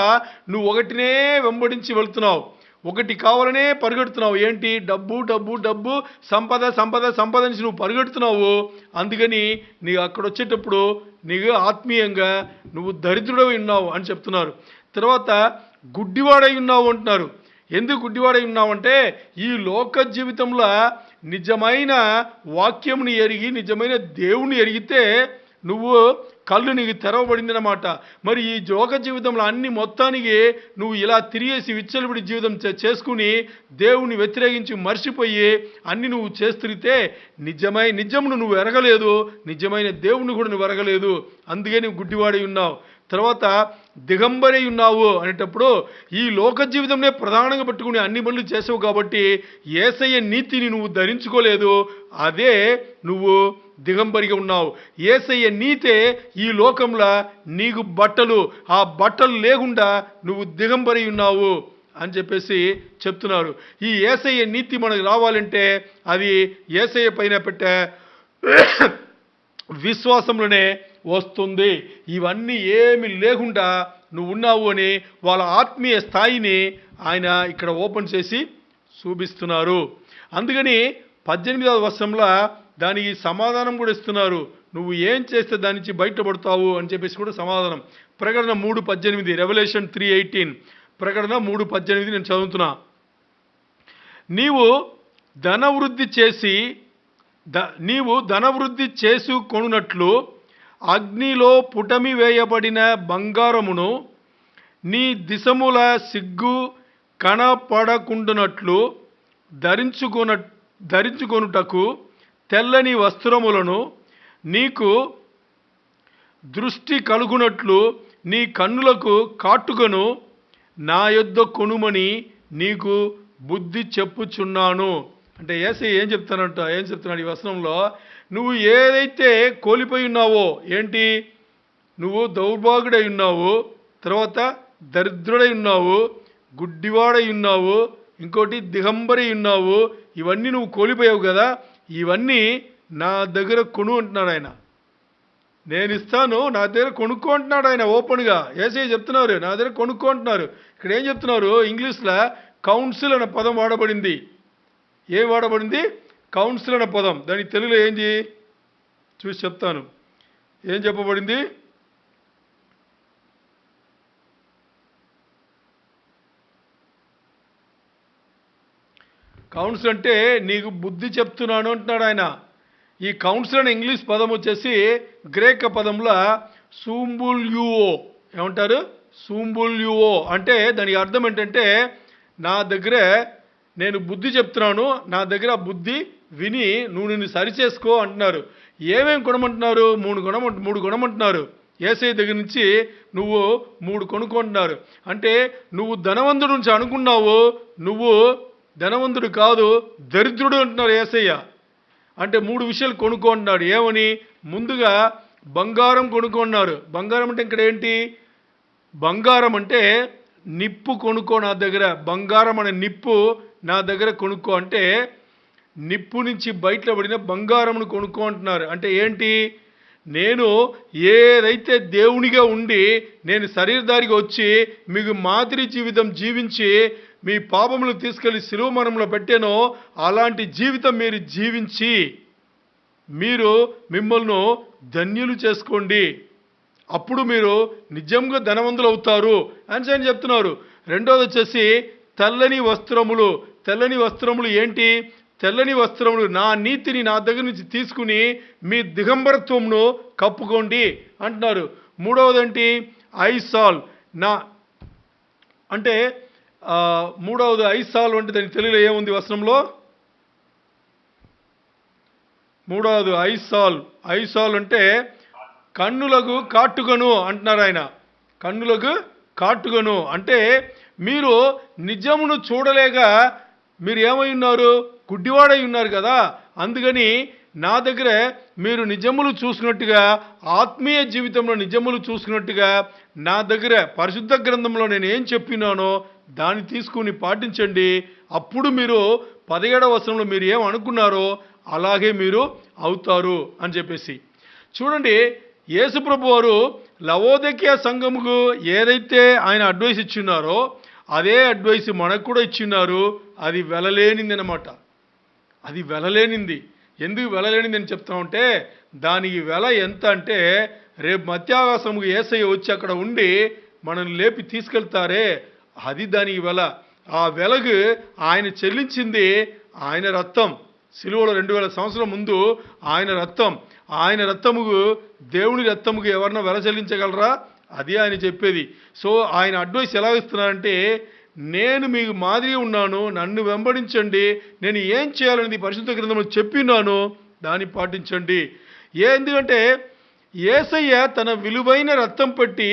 నువ్వు ఒకటినే వెంబడించి వెళ్తున్నావు, ఒకటి కావాలనే పరిగెడుతున్నావు. ఏంటి? డబ్బు డబ్బు డబ్బు, సంపద సంపద సంపద నుంచి నువ్వు పరిగెడుతున్నావు. అందుకని నీకు అక్కడ వచ్చేటప్పుడు నీకు ఆత్మీయంగా నువ్వు దరిద్రుడై ఉన్నావు అని చెప్తున్నారు. తర్వాత గుడ్డివాడై ఉన్నావు అంటున్నారు. ఎందుకు గుడ్డివాడై ఉన్నావంటే ఈ లోక జీవితంలో నిజమైన వాక్యముని ఎరిగి నిజమైన దేవుని ఎరిగితే నువ్వు కళ్ళు నీకు తెరవబడింది అన్నమాట. మరి ఈ లోక జీవితంలో అన్ని మొత్తానికి నువ్వు ఇలా తిరిగేసి విచ్చలవిడి జీవితం చేసుకుని దేవుని వ్యతిరేకించి మర్చిపోయి అన్ని నువ్వు చేస్తురితే నిజమును నువ్వు ఎరగలేదు, నిజమైన దేవుని కూడా నువ్వు ఎరగలేదు. అందుకే నువ్వు గుడ్డివాడై ఉన్నావు. తర్వాత దిగంబరై ఉన్నావు అనేటప్పుడు ఈ లోక జీవితంలో ప్రధానంగా పట్టుకుని అన్ని పనులు చేసావు కాబట్టి యేసయ్య నీతిని నువ్వు ధరించుకోలేదు, అదే నువ్వు దిగంబరిగా ఉన్నావు. యేసయ్య నీతే ఈ లోకంలో నీకు బట్టలు, ఆ బట్టలు లేకుండా నువ్వు దిగంబరై ఉన్నావు అని చెప్పేసి చెప్తున్నారు. ఈ యేసయ్య నీతి మనకు రావాలంటే అది యేసయ్య పైన పెట్టే విశ్వాసంలోనే వస్తుంది. ఇవన్నీ ఏమి లేకుండా నువ్వు ఉన్నావు అని వాళ్ళ ఆత్మీయ స్థాయిని ఆయన ఇక్కడ ఓపెన్ చేసి చూపిస్తున్నారు. అందుకని 18వ వచనంలో దానికి సమాధానం కూడా ఇస్తున్నారు. నువ్వు ఏం చేస్తే దాని నుంచి బయటపడతావు అని చెప్పేసి కూడా సమాధానం. ప్రకటన 3:18, రెవల్యూషన్ 3:18, ప్రకటన 3:18 నేను చదువుతున్నా. నీవు ధనవృద్ధి చేసుకొనున్నట్లు అగ్నిలో పుటమి వేయబడిన బంగారమును నీ దిశముల సిగ్గు కనపడకుండునట్లు ధరించుకొనుటకు తెల్లని వస్త్రములను నీకు దృష్టి కలుగునట్లు నీ కన్నులకు కాటుకను నా యొద్ద కొనుమని నీకు బుద్ధి చెప్పుచున్నాను. అంటే యేసయ్య ఏం చెప్తున్నాడు ఈ వచనంలో? నువ్వు ఏదైతే కోల్పోయి ఉన్నావో, ఏంటి? నువ్వు దౌర్భాగ్యుడై ఉన్నావు, తర్వాత దరిద్రుడై ఉన్నావు, గుడ్డివాడై ఉన్నావు, ఇంకోటి దిగంబరై ఉన్నావు, ఇవన్నీ నువ్వు కోల్పోయావు కదా, ఇవన్నీ నా దగ్గర కొను అంటున్నాడు ఆయన. నేను ఇస్తాను, నా దగ్గర కొనుక్కో అంటున్నాడు ఆయన ఓపెన్గా. యేసయ్య చెప్తున్నారు నా దగ్గర కొనుక్కో అంటున్నారు. ఇక్కడ ఏం చెప్తున్నారు? ఇంగ్లీష్లో కౌన్సిల్ అనే పదం వాడబడింది. ఏం వాడబడింది? కౌన్సిల్ అనే పదం. దానికి తెలుగులో ఏంటి చూసి చెప్తాను. ఏం చెప్పబడింది? కౌన్సిల్ అంటే నీకు బుద్ధి చెప్తున్నాను అంటున్నాడు ఆయన. ఈ కౌన్సిల్ అనే ఇంగ్లీష్ పదం వచ్చేసి గ్రీక్ పదంలో సూంబుల్యూఓ. ఏమంటారు? సూంబుల్యువో అంటే దానికి అర్థం ఏంటంటే నా దగ్గర నేను బుద్ధి చెప్తున్నాను, నా దగ్గర బుద్ధి విని నువ్వు నిన్ను సరిచేసుకో అంటున్నారు. ఏమేం కొనమంటున్నారు? మూడు కొనమంటున్నారు. యేసయ్య దగ్గర నుంచి నువ్వు 3 కొనుక్కుంటున్నారు. అంటే నువ్వు ధనవంతుడు నుంచి అనుకున్నావు, నువ్వు ధనవంతుడు కాదు, దరిద్రుడు అంటున్నారు యేసయ్య. అంటే 3 విషయాలు కొనుక్కుంటున్నాడు. ఏమని? ముందుగా బంగారం కొనుక్కున్నారు. బంగారం అంటే ఇక్కడ ఏంటి? బంగారం అంటే నిప్పు కొనుక్కో నా దగ్గర. బంగారం అనే నిప్పు నా దగ్గర కొనుక్కో అంటే నిప్పు నుంచి బయటపడిన బంగారంను కొనుక్కో అంటున్నారు. అంటే ఏంటి? నేను ఏదైతే దేవునిగా ఉండి నేను శరీరధారిగా వచ్చి మీకు మాదిరి జీవితం జీవించి మీ పాపములు తీసుకెళ్లి శిలువ మరణంలో పెట్టానో అలాంటి జీవితం మీరు జీవించి మీరు మిమ్మల్ని ధన్యులు చేసుకోండి. అప్పుడు మీరు నిజంగా ధనవంతులు అవుతారు అని ఆయన చెప్తున్నారు. రెండోది వచ్చేసి తెల్లని వస్త్రములు. తెల్లని వస్త్రములు ఏంటి? తెల్లని వస్త్రములు నా నీతిని నా దగ్గర నుంచి తీసుకుని మీ దిగంబరత్వమును కప్పుకోండి అంటున్నారు. మూడవది ఏంటి? ఐసాల్ నా అంటే మూడవది ఐసాల్ అంటే దాని తెలుగులో ఏముంది వస్త్రంలో? మూడవది ఐసాల్. ఐసాల్ అంటే కన్నులకు కాటుగను అంటున్నారు ఆయన. కన్నులకు కాటుగను అంటే మీరు నిజమును చూడలేక మీరు ఏమై ఉన్నారు? గుడ్డివాడై ఉన్నారు కదా. అందుకని నా దగ్గర మీరు నిజములు చూసినట్టుగా, ఆత్మీయ జీవితంలో నిజములు చూసినట్టుగా నా దగ్గర పరిశుద్ధ గ్రంథంలో నేను ఏం చెప్పినానో దాన్ని తీసుకుని పాటించండి. అప్పుడు మీరు 17వ వచనంలో మీరు ఏం అనుకున్నారో అలాగే మీరు అవుతారు అని చెప్పేసి. చూడండి, యేసుప్రభు వారు లవోదికీయ సంఘముకు ఏదైతే ఆయన అడ్వైస్ ఇచ్చిన్నారో అదే అడ్వైస్ మనకు కూడా ఇచ్చిన్నారు. అది వెలలేనింది అనమాట. అది వెలలేనింది. ఎందుకు వెలలేనింది అని చెప్తామంటే దానికి వెల ఎంత అంటే రేపు మధ్యాకాశముకు యేసయ్య వచ్చి అక్కడ ఉండి మనల్ని లేపి తీసుకెళ్తారే అది దానికి వెల. ఆ వెలకు ఆయన చెల్లించింది ఆయన రక్తం. సిలువలో 2000 సంవత్సరాల ముందు ఆయన రక్తం. ఆయన రక్తముకు దేవుని రక్తముకు ఎవరన్నా వెల చెల్లించగలరా? అది ఆయన చెప్పేది. సో ఆయన అడ్వైస్ ఎలా ఇస్తున్నారంటే నేను మీకు మాదిరి ఉన్నాను, నన్ను వెంబడించండి, నేను ఏం చేయాలనేది పరిశుద్ధ గ్రంథంలో చెప్పినాను, దాన్ని పాటించండి. ఎందుకంటే యేసయ్య తన విలువైన రక్తం పెట్టి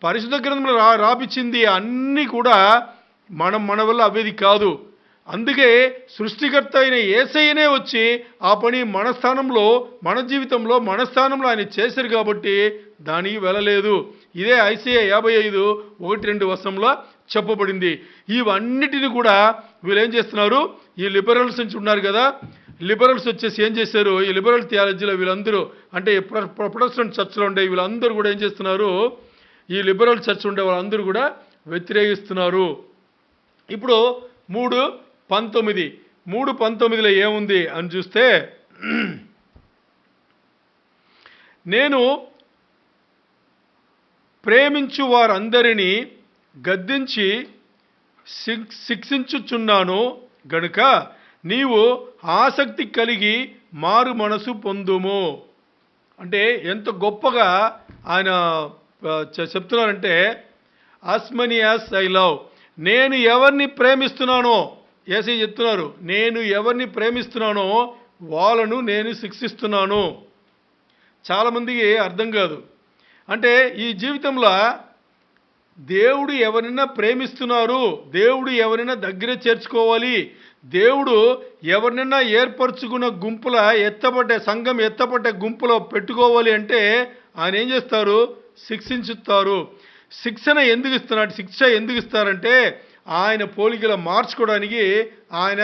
పరిశుద్ధ గ్రంథంలో రాపించింది అన్నీ కూడా మన వల్ల అవేది కాదు. అందుకే సృష్టికర్త అయిన యేసయ్యనే వచ్చి ఆ పని మన స్థానంలో, మన జీవితంలో, మన స్థానంలో ఆయన చేశారు కాబట్టి దానికి వెళ్ళలేదు. ఇదే ఐసయ్య 55:1-2 వచనంలో చెప్పబడింది. ఇవన్నిటిని కూడా వీళ్ళు ఏం చేస్తున్నారు? ఈ లిబరల్స్ నుంచి ఉన్నారు కదా, లిబరల్స్ వచ్చేసి ఏం చేశారు? ఈ లిబరల్ థియాలజీలో వీళ్ళందరూ అంటే ప్రొటెస్టెంట్ చర్చ్లో ఉండే వీళ్ళందరూ కూడా ఏం చేస్తున్నారు? ఈ లిబరల్ చర్చ్ ఉండే వాళ్ళందరూ కూడా వ్యతిరేకిస్తున్నారు. ఇప్పుడు 3:19 ఏముంది అని చూస్తే నేను ప్రేమించు వారందరినీ గద్దించి శిక్షించుచున్నాను గనుక నీవు ఆసక్తి కలిగి మారు మనసు పొందుము. అంటే ఎంత గొప్పగా ఆయన చెప్తున్నారంటే అస్మని యాస్ ఐ లవ్. నేను ఎవరిని ప్రేమిస్తున్నానో యేసయ్య చెప్తున్నారు, నేను ఎవరిని ప్రేమిస్తున్నానో వాళ్ళను నేను శిక్షిస్తున్నాను. చాలామందికి అర్థం కాదు. అంటే ఈ జీవితంలో దేవుడు ఎవరైనా ప్రేమిస్తున్నారు, దేవుడు ఎవరైనా దగ్గర చేర్చుకోవాలి, దేవుడు ఎవరినైనా ఏర్పరచుకున్న గుంపుల సంఘం ఎత్తపడ్డ గుంపులో పెట్టుకోవాలి అంటే ఆయన ఏం చేస్తారు? శిక్షించుతారు. శిక్ష ఎందుకు ఇస్తారంటే ఆయన పోలికల మార్చుకోవడానికి ఆయన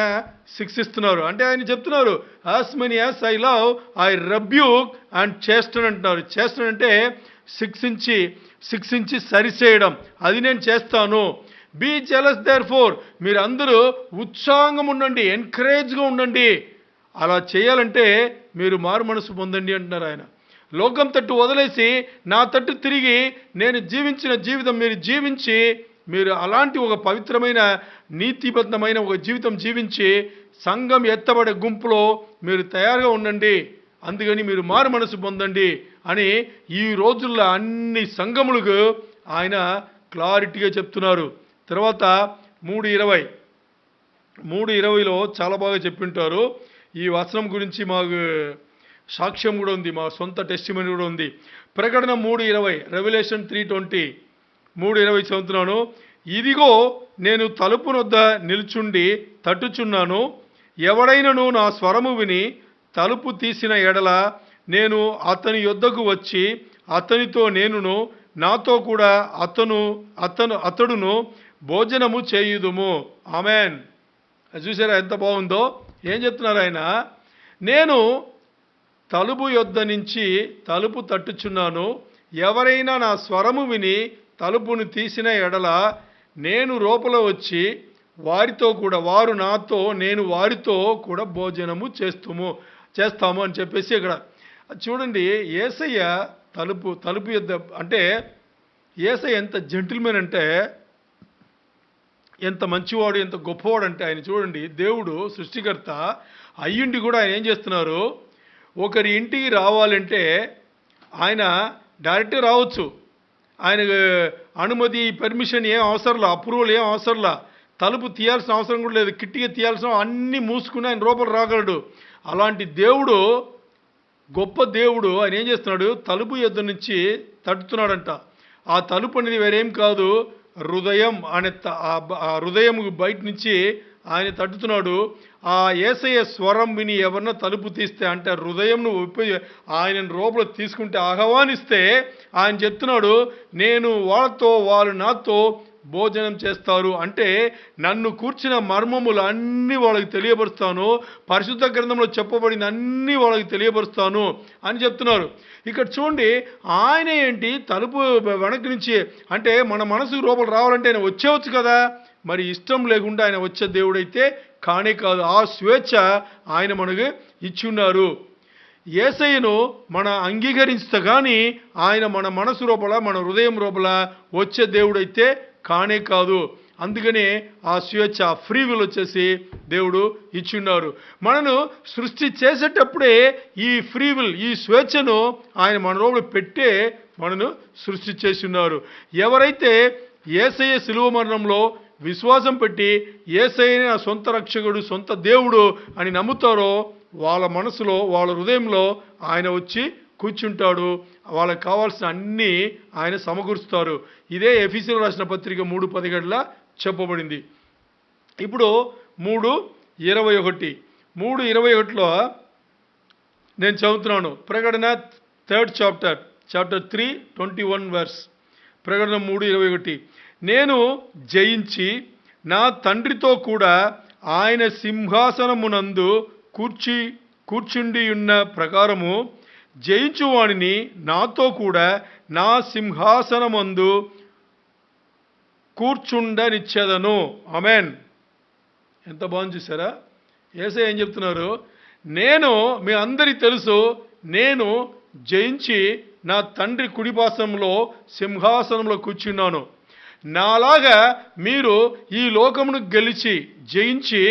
శిక్షిస్తున్నారు. అంటే ఆయన చెప్తున్నారు as many as I love I rebuke and చేస్తాను అంటున్నారు. చేస్తానంటే శిక్షించి సరిచేయడం, అది నేను చేస్తాను. బీ జెలస్ దేర్ ఫోర్, మీరు అందరూ ఉత్సాహంగా ఉండండి, ఎంకరేజ్గా ఉండండి. అలా చేయాలంటే మీరు మారు మనసు పొందండి అంటున్నారు ఆయన. లోకం తట్టు వదిలేసి నా తట్టు తిరిగి నేను జీవించిన జీవితం మీరు జీవించి మీరు అలాంటి ఒక పవిత్రమైన నీతిబద్ధమైన ఒక జీవితం జీవించి సంఘం ఎత్తబడే గుంపులో మీరు తయారుగా ఉండండి. అందుకని మీరు మారు మనసు పొందండి అని ఈ రోజుల్లో అన్ని సంఘములకు ఆయన క్లారిటీగా చెప్తున్నారు. తర్వాత 3:20లో చాలా బాగా చెప్పింటారు. ఈ వచనం గురించి మాకు సాక్ష్యం కూడా ఉంది, మా సొంత టెస్టిమనీ కూడా ఉంది. ప్రకటన 3:20, రెవల్యూషన్ 3:20, 3:20 చదువుతున్నాను. ఇదిగో నేను తలుపు వద్ద నిల్చుండి తట్టుచున్నాను. ఎవడైనను నా స్వరము విని తలుపు తీసిన ఎడల నేను అతని యొద్దకు వచ్చి అతనితో నేనును నాతో కూడా అతడును భోజనము చేయుదుము. ఆమెన్. చూసారా ఎంత బాగుందో? ఏం చెప్తున్నారు ఆయన? నేను తలుపు యొద్ద నుంచి తలుపు తట్టుచున్నాను. ఎవరైనా నా స్వరము విని తలుపును తీసిన ఎడల నేను లోపల వచ్చి వారితో కూడా, వారు నాతో, నేను వారితో కూడా భోజనము చేస్తాము అని చెప్పేసి ఇక్కడ చూడండి. యేసయ్య తలుపు యొద్ద అంటే యేసయ్య ఎంత జెంటిల్మెన్ అంటే, ఎంత మంచివాడు, ఎంత గొప్పవాడు అంటే ఆయన చూడండి. దేవుడు సృష్టికర్త అయ్యుండి కూడా ఆయన ఏం చేస్తున్నారు? ఒకరి ఇంటికి రావాలంటే ఆయన డైరెక్ట్ రావచ్చు. ఆయనకు అనుమతి, పర్మిషన్ ఏం అవసరంలా, అప్రూవల్ ఏం అవసరంలా, తలుపు తీయాల్సిన అవసరం కూడా లేదు, కిట్టిగా తీయాల్సిన, అన్నీ మూసుకుని ఆయన లోపల రాగలడు. అలాంటి దేవుడు, గొప్ప దేవుడు, ఆయన ఏం చేస్తున్నాడు? తలుపు యొద్ద నుంచి తట్టుతున్నాడంట. ఆ తలుపు అనేది వేరేం కాదు, హృదయం అనే ఆ హృదయం బయట నుంచి ఆయన తట్టుతున్నాడు. ఆ యేసయ్య స్వరం విని ఎవరన్నా తలుపు తీస్తే అంటే హృదయంను ఆయన లోపల తీసుకుంటే, ఆహ్వానిస్తే ఆయన చెప్తున్నాడు, నేను వాళ్ళతో, వాళ్ళు నాతో భోజనం చేస్తారు. అంటే నన్ను కూర్చిన మర్మములు అన్నీ వాళ్ళకి తెలియపరుస్తాను, పరిశుద్ధ గ్రంథంలో చెప్పబడిన అన్నీ వాళ్ళకి తెలియపరుస్తాను అని చెప్తున్నారు. ఇక్కడ చూడండి, ఆయన ఏంటి తలుపు వెనక్కి నుంచి అంటే మన మనసు లోపల రావాలంటే ఆయన వచ్చేవచ్చు కదా. మరి ఇష్టం లేకుండా ఆయన వచ్చే దేవుడైతే కానే కాదు. ఆ స్వేచ్ఛ ఆయన మనకు ఇచ్చి ఉన్నారు. యేసయ్యను మన అంగీకరిస్తే కానీ ఆయన మన మనసు లోపల, మన హృదయం లోపల వచ్చే దేవుడైతే కానే కాదు. అందుకనే ఆ స్వేచ్ఛ, ఫ్రీ విల్ వచ్చేసి దేవుడు ఇచ్చున్నారు. మనను సృష్టి చేసేటప్పుడే ఈ ఫ్రీ విల్, ఈ స్వేచ్ఛను ఆయన మన లోపల పెట్టే మనను సృష్టి చేసి ఉన్నారు. ఎవరైతే యేసయ్య శిలువ మరణంలో విశ్వాసం పెట్టి యేసయ్యనే నా సొంత రక్షకుడు, సొంత దేవుడు అని నమ్ముతారో వాళ్ళ మనసులో, వాళ్ళ హృదయంలో ఆయన వచ్చి కూర్చుంటాడు. వాళ్ళకి కావాల్సిన అన్నీ ఆయన సమకూరుస్తారు. ఇదే ఎఫెసీయులకు రాసిన పత్రిక 3:17 చెప్పబడింది. ఇప్పుడు 3:21లో నేను చదువుతున్నాను. ప్రకటన 3rd chapter 3:21 verse. ప్రకటన 3:21. నేను జయించి నా తండ్రితో కూడా ఆయన సింహాసనమునందు కూర్చుండి ఉన్న ప్రకారము జయించువాడిని నాతో కూడా నా సింహాసనమందు కూర్చుండనిచ్చేదను. ఆమెన్. ఎంత బాగుంది చూసారా? యేసయ్య ఏం చెప్తున్నారు? నేను, మీ అందరికీ తెలుసు, నేను జయించి నా తండ్రి కుడిపాసంలో సింహాసనంలో కూర్చున్నాను. నాలాగా మీరు ఈ లోకమును గెలిచి జయించి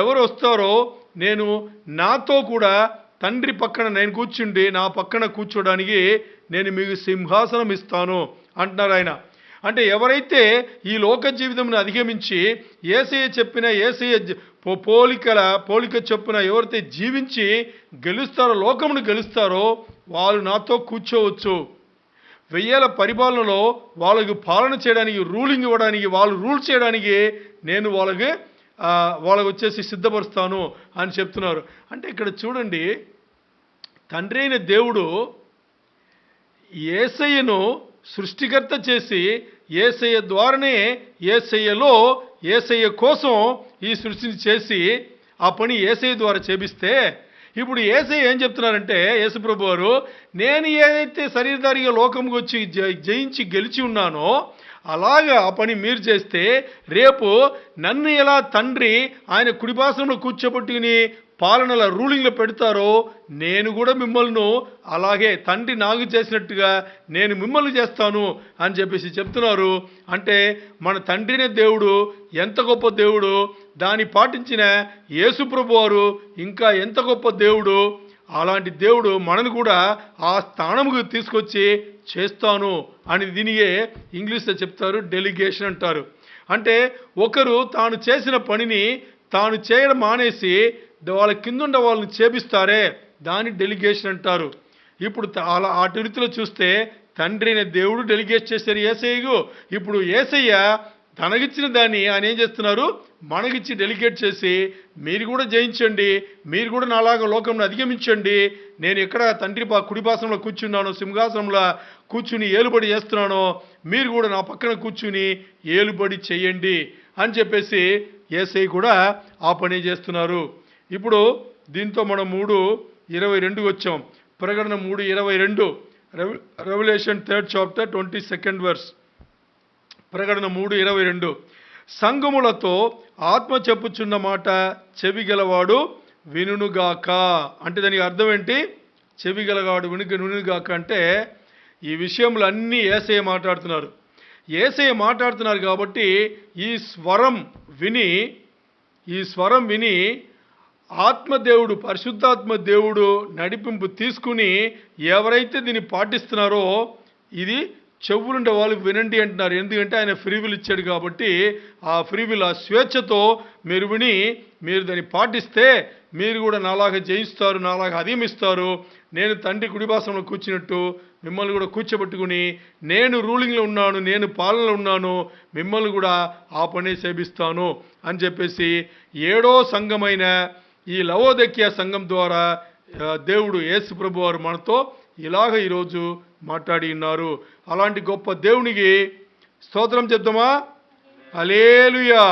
ఎవరు వస్తారో నేను నాతో కూడా తండ్రి పక్కన నేను కూర్చుండి నా పక్కన కూర్చోడానికి నేను మీకు సింహాసనం ఇస్తాను అంటున్నారు ఆయన. అంటే ఎవరైతే ఈ లోక జీవితంను అధిగమించి యేసయ్య చెప్పిన, యేసయ్య పోలిక చొప్పున ఎవరైతే జీవించి గెలుస్తారో, లోకమును గెలుస్తారో వాళ్ళు నాతో కూర్చోవచ్చు. 1000 పరిపాలనలో వాళ్ళకి పాలన చేయడానికి, రూలింగ్ ఇవ్వడానికి, వాళ్ళు రూల్ చేయడానికి నేను వాళ్ళకి వచ్చేసి సిద్ధపరుస్తాను అని చెప్తున్నారు. అంటే ఇక్కడ చూడండి, తండ్రి అయిన దేవుడు యేసయ్యను సృష్టికర్త చేసి యేసయ్య ద్వారానే, యేసయ్య కోసం ఈ సృష్టిని చేసి ఆ పని యేసయ్య ద్వారా చేపిస్తే, ఇప్పుడు యేసయ్య ఏం చెప్తున్నారంటే, యేసుప్రభు వారు, నేను ఏదైతే శరీరధారిగా లోకంకి వచ్చి జయించి గెలిచి ఉన్నానో అలాగా ఆ పని మీరు చేస్తే రేపు నన్ను ఎలా తండ్రి ఆయన కుడిపాసనంలో కూర్చోబెట్టుకుని పాలనల రూలింగ్లో పెడతారో నేను కూడా మిమ్మల్ని అలాగే తండ్రి నాకు చేసినట్టుగా నేను మిమ్మల్ని చేస్తాను అని చెప్పేసి చెప్తున్నారు. అంటే మన తండ్రినే దేవుడు, ఎంత గొప్ప దేవుడు, దాన్ని పాటించిన యేసుప్రభు వారు ఇంకా ఎంత గొప్ప దేవుడు. అలాంటి దేవుడు మనను కూడా ఆ స్థానముకు తీసుకొచ్చి చేస్తాను అని దీనియే ఇంగ్లీష్లో చెప్తారు డెలిగేషన్ అంటారు. అంటే ఒకరు తాను చేసిన పనిని తాను చేయడం మానేసి వాళ్ళ కిందుండ వాళ్ళని చేపిస్తారే దాన్ని డెలిగేషన్ అంటారు. ఇప్పుడు అలా ఆ రీతిలో చూస్తే తండ్రి అయిన దేవుడు డెలిగేట్ చేశారు యేసయ్యకు. ఇప్పుడు యేసయ్య తనకిచ్చిన దాన్ని ఆయన ఏం చేస్తున్నారు, మనకిచ్చి డెలిగేట్ చేసి మీరు కూడా జయించండి, మీరు కూడా నాలాగా లోకంలో అధిగమించండి, నేను ఎక్కడ తండ్రి కుడిపాసనంలో కూర్చున్నానో సింహాసనంలో కూర్చుని ఏలుబడి చేస్తున్నానో మీరు కూడా నా పక్కన కూర్చుని ఏలుబడి చేయండి అని చెప్పేసి యేసయ్య కూడా ఆ పని చేస్తున్నారు. ఇప్పుడు దీంతో మనం 3:22 వచ్చాం. ప్రకటన 3:22, revolution 3rd chapter 22nd verse. ప్రకటన 3:22 సంఘములతో ఆత్మ చెప్పుచున్న మాట చెవి గలవాడు వినుగాక. అంటే దానికి అర్థం ఏంటి? చెవి గలవాడు వినుగాక అంటే ఈ విషయంలో అన్నీ యేసయ్య మాట్లాడుతున్నారు. యేసయ్య మాట్లాడుతున్నారు కాబట్టి ఈ స్వరం విని ఆత్మదేవుడు పరిశుద్ధాత్మ దేవుడు నడిపింపు తీసుకుని ఎవరైతే దీన్ని పాటిస్తున్నారో ఇది చెవులుండే వాళ్ళు వినండి అంటున్నారు. ఎందుకంటే ఆయన ఫ్రీవిల్ ఇచ్చాడు కాబట్టి ఆ ఫ్రీవిల్ ఆ స్వేచ్ఛతో మీరు విని మీరు దాన్ని పాటిస్తే మీరు కూడా నాలాగా జయిస్తారు, నాలాగా అధిగమిస్తారు. నేను తండ్రి కుడిపాసంలో కూర్చున్నట్టు మిమ్మల్ని కూడా కూర్చోబెట్టుకుని నేను రూలింగ్లో ఉన్నాను, నేను పాలనలో ఉన్నాను, మిమ్మల్ని కూడా ఆ పని సేవిస్తాను అని చెప్పేసి 7వ సంఘమైన ఈ లవోదికీయ సంఘం ద్వారా దేవుడు యేసు ప్రభు వారు మనతో ఇలాగ ఈరోజు మాట్లాడి ఉన్నారు. అలాంటి గొప్ప దేవునికి స్తోత్రం చెప్దామా? హల్లెలూయా.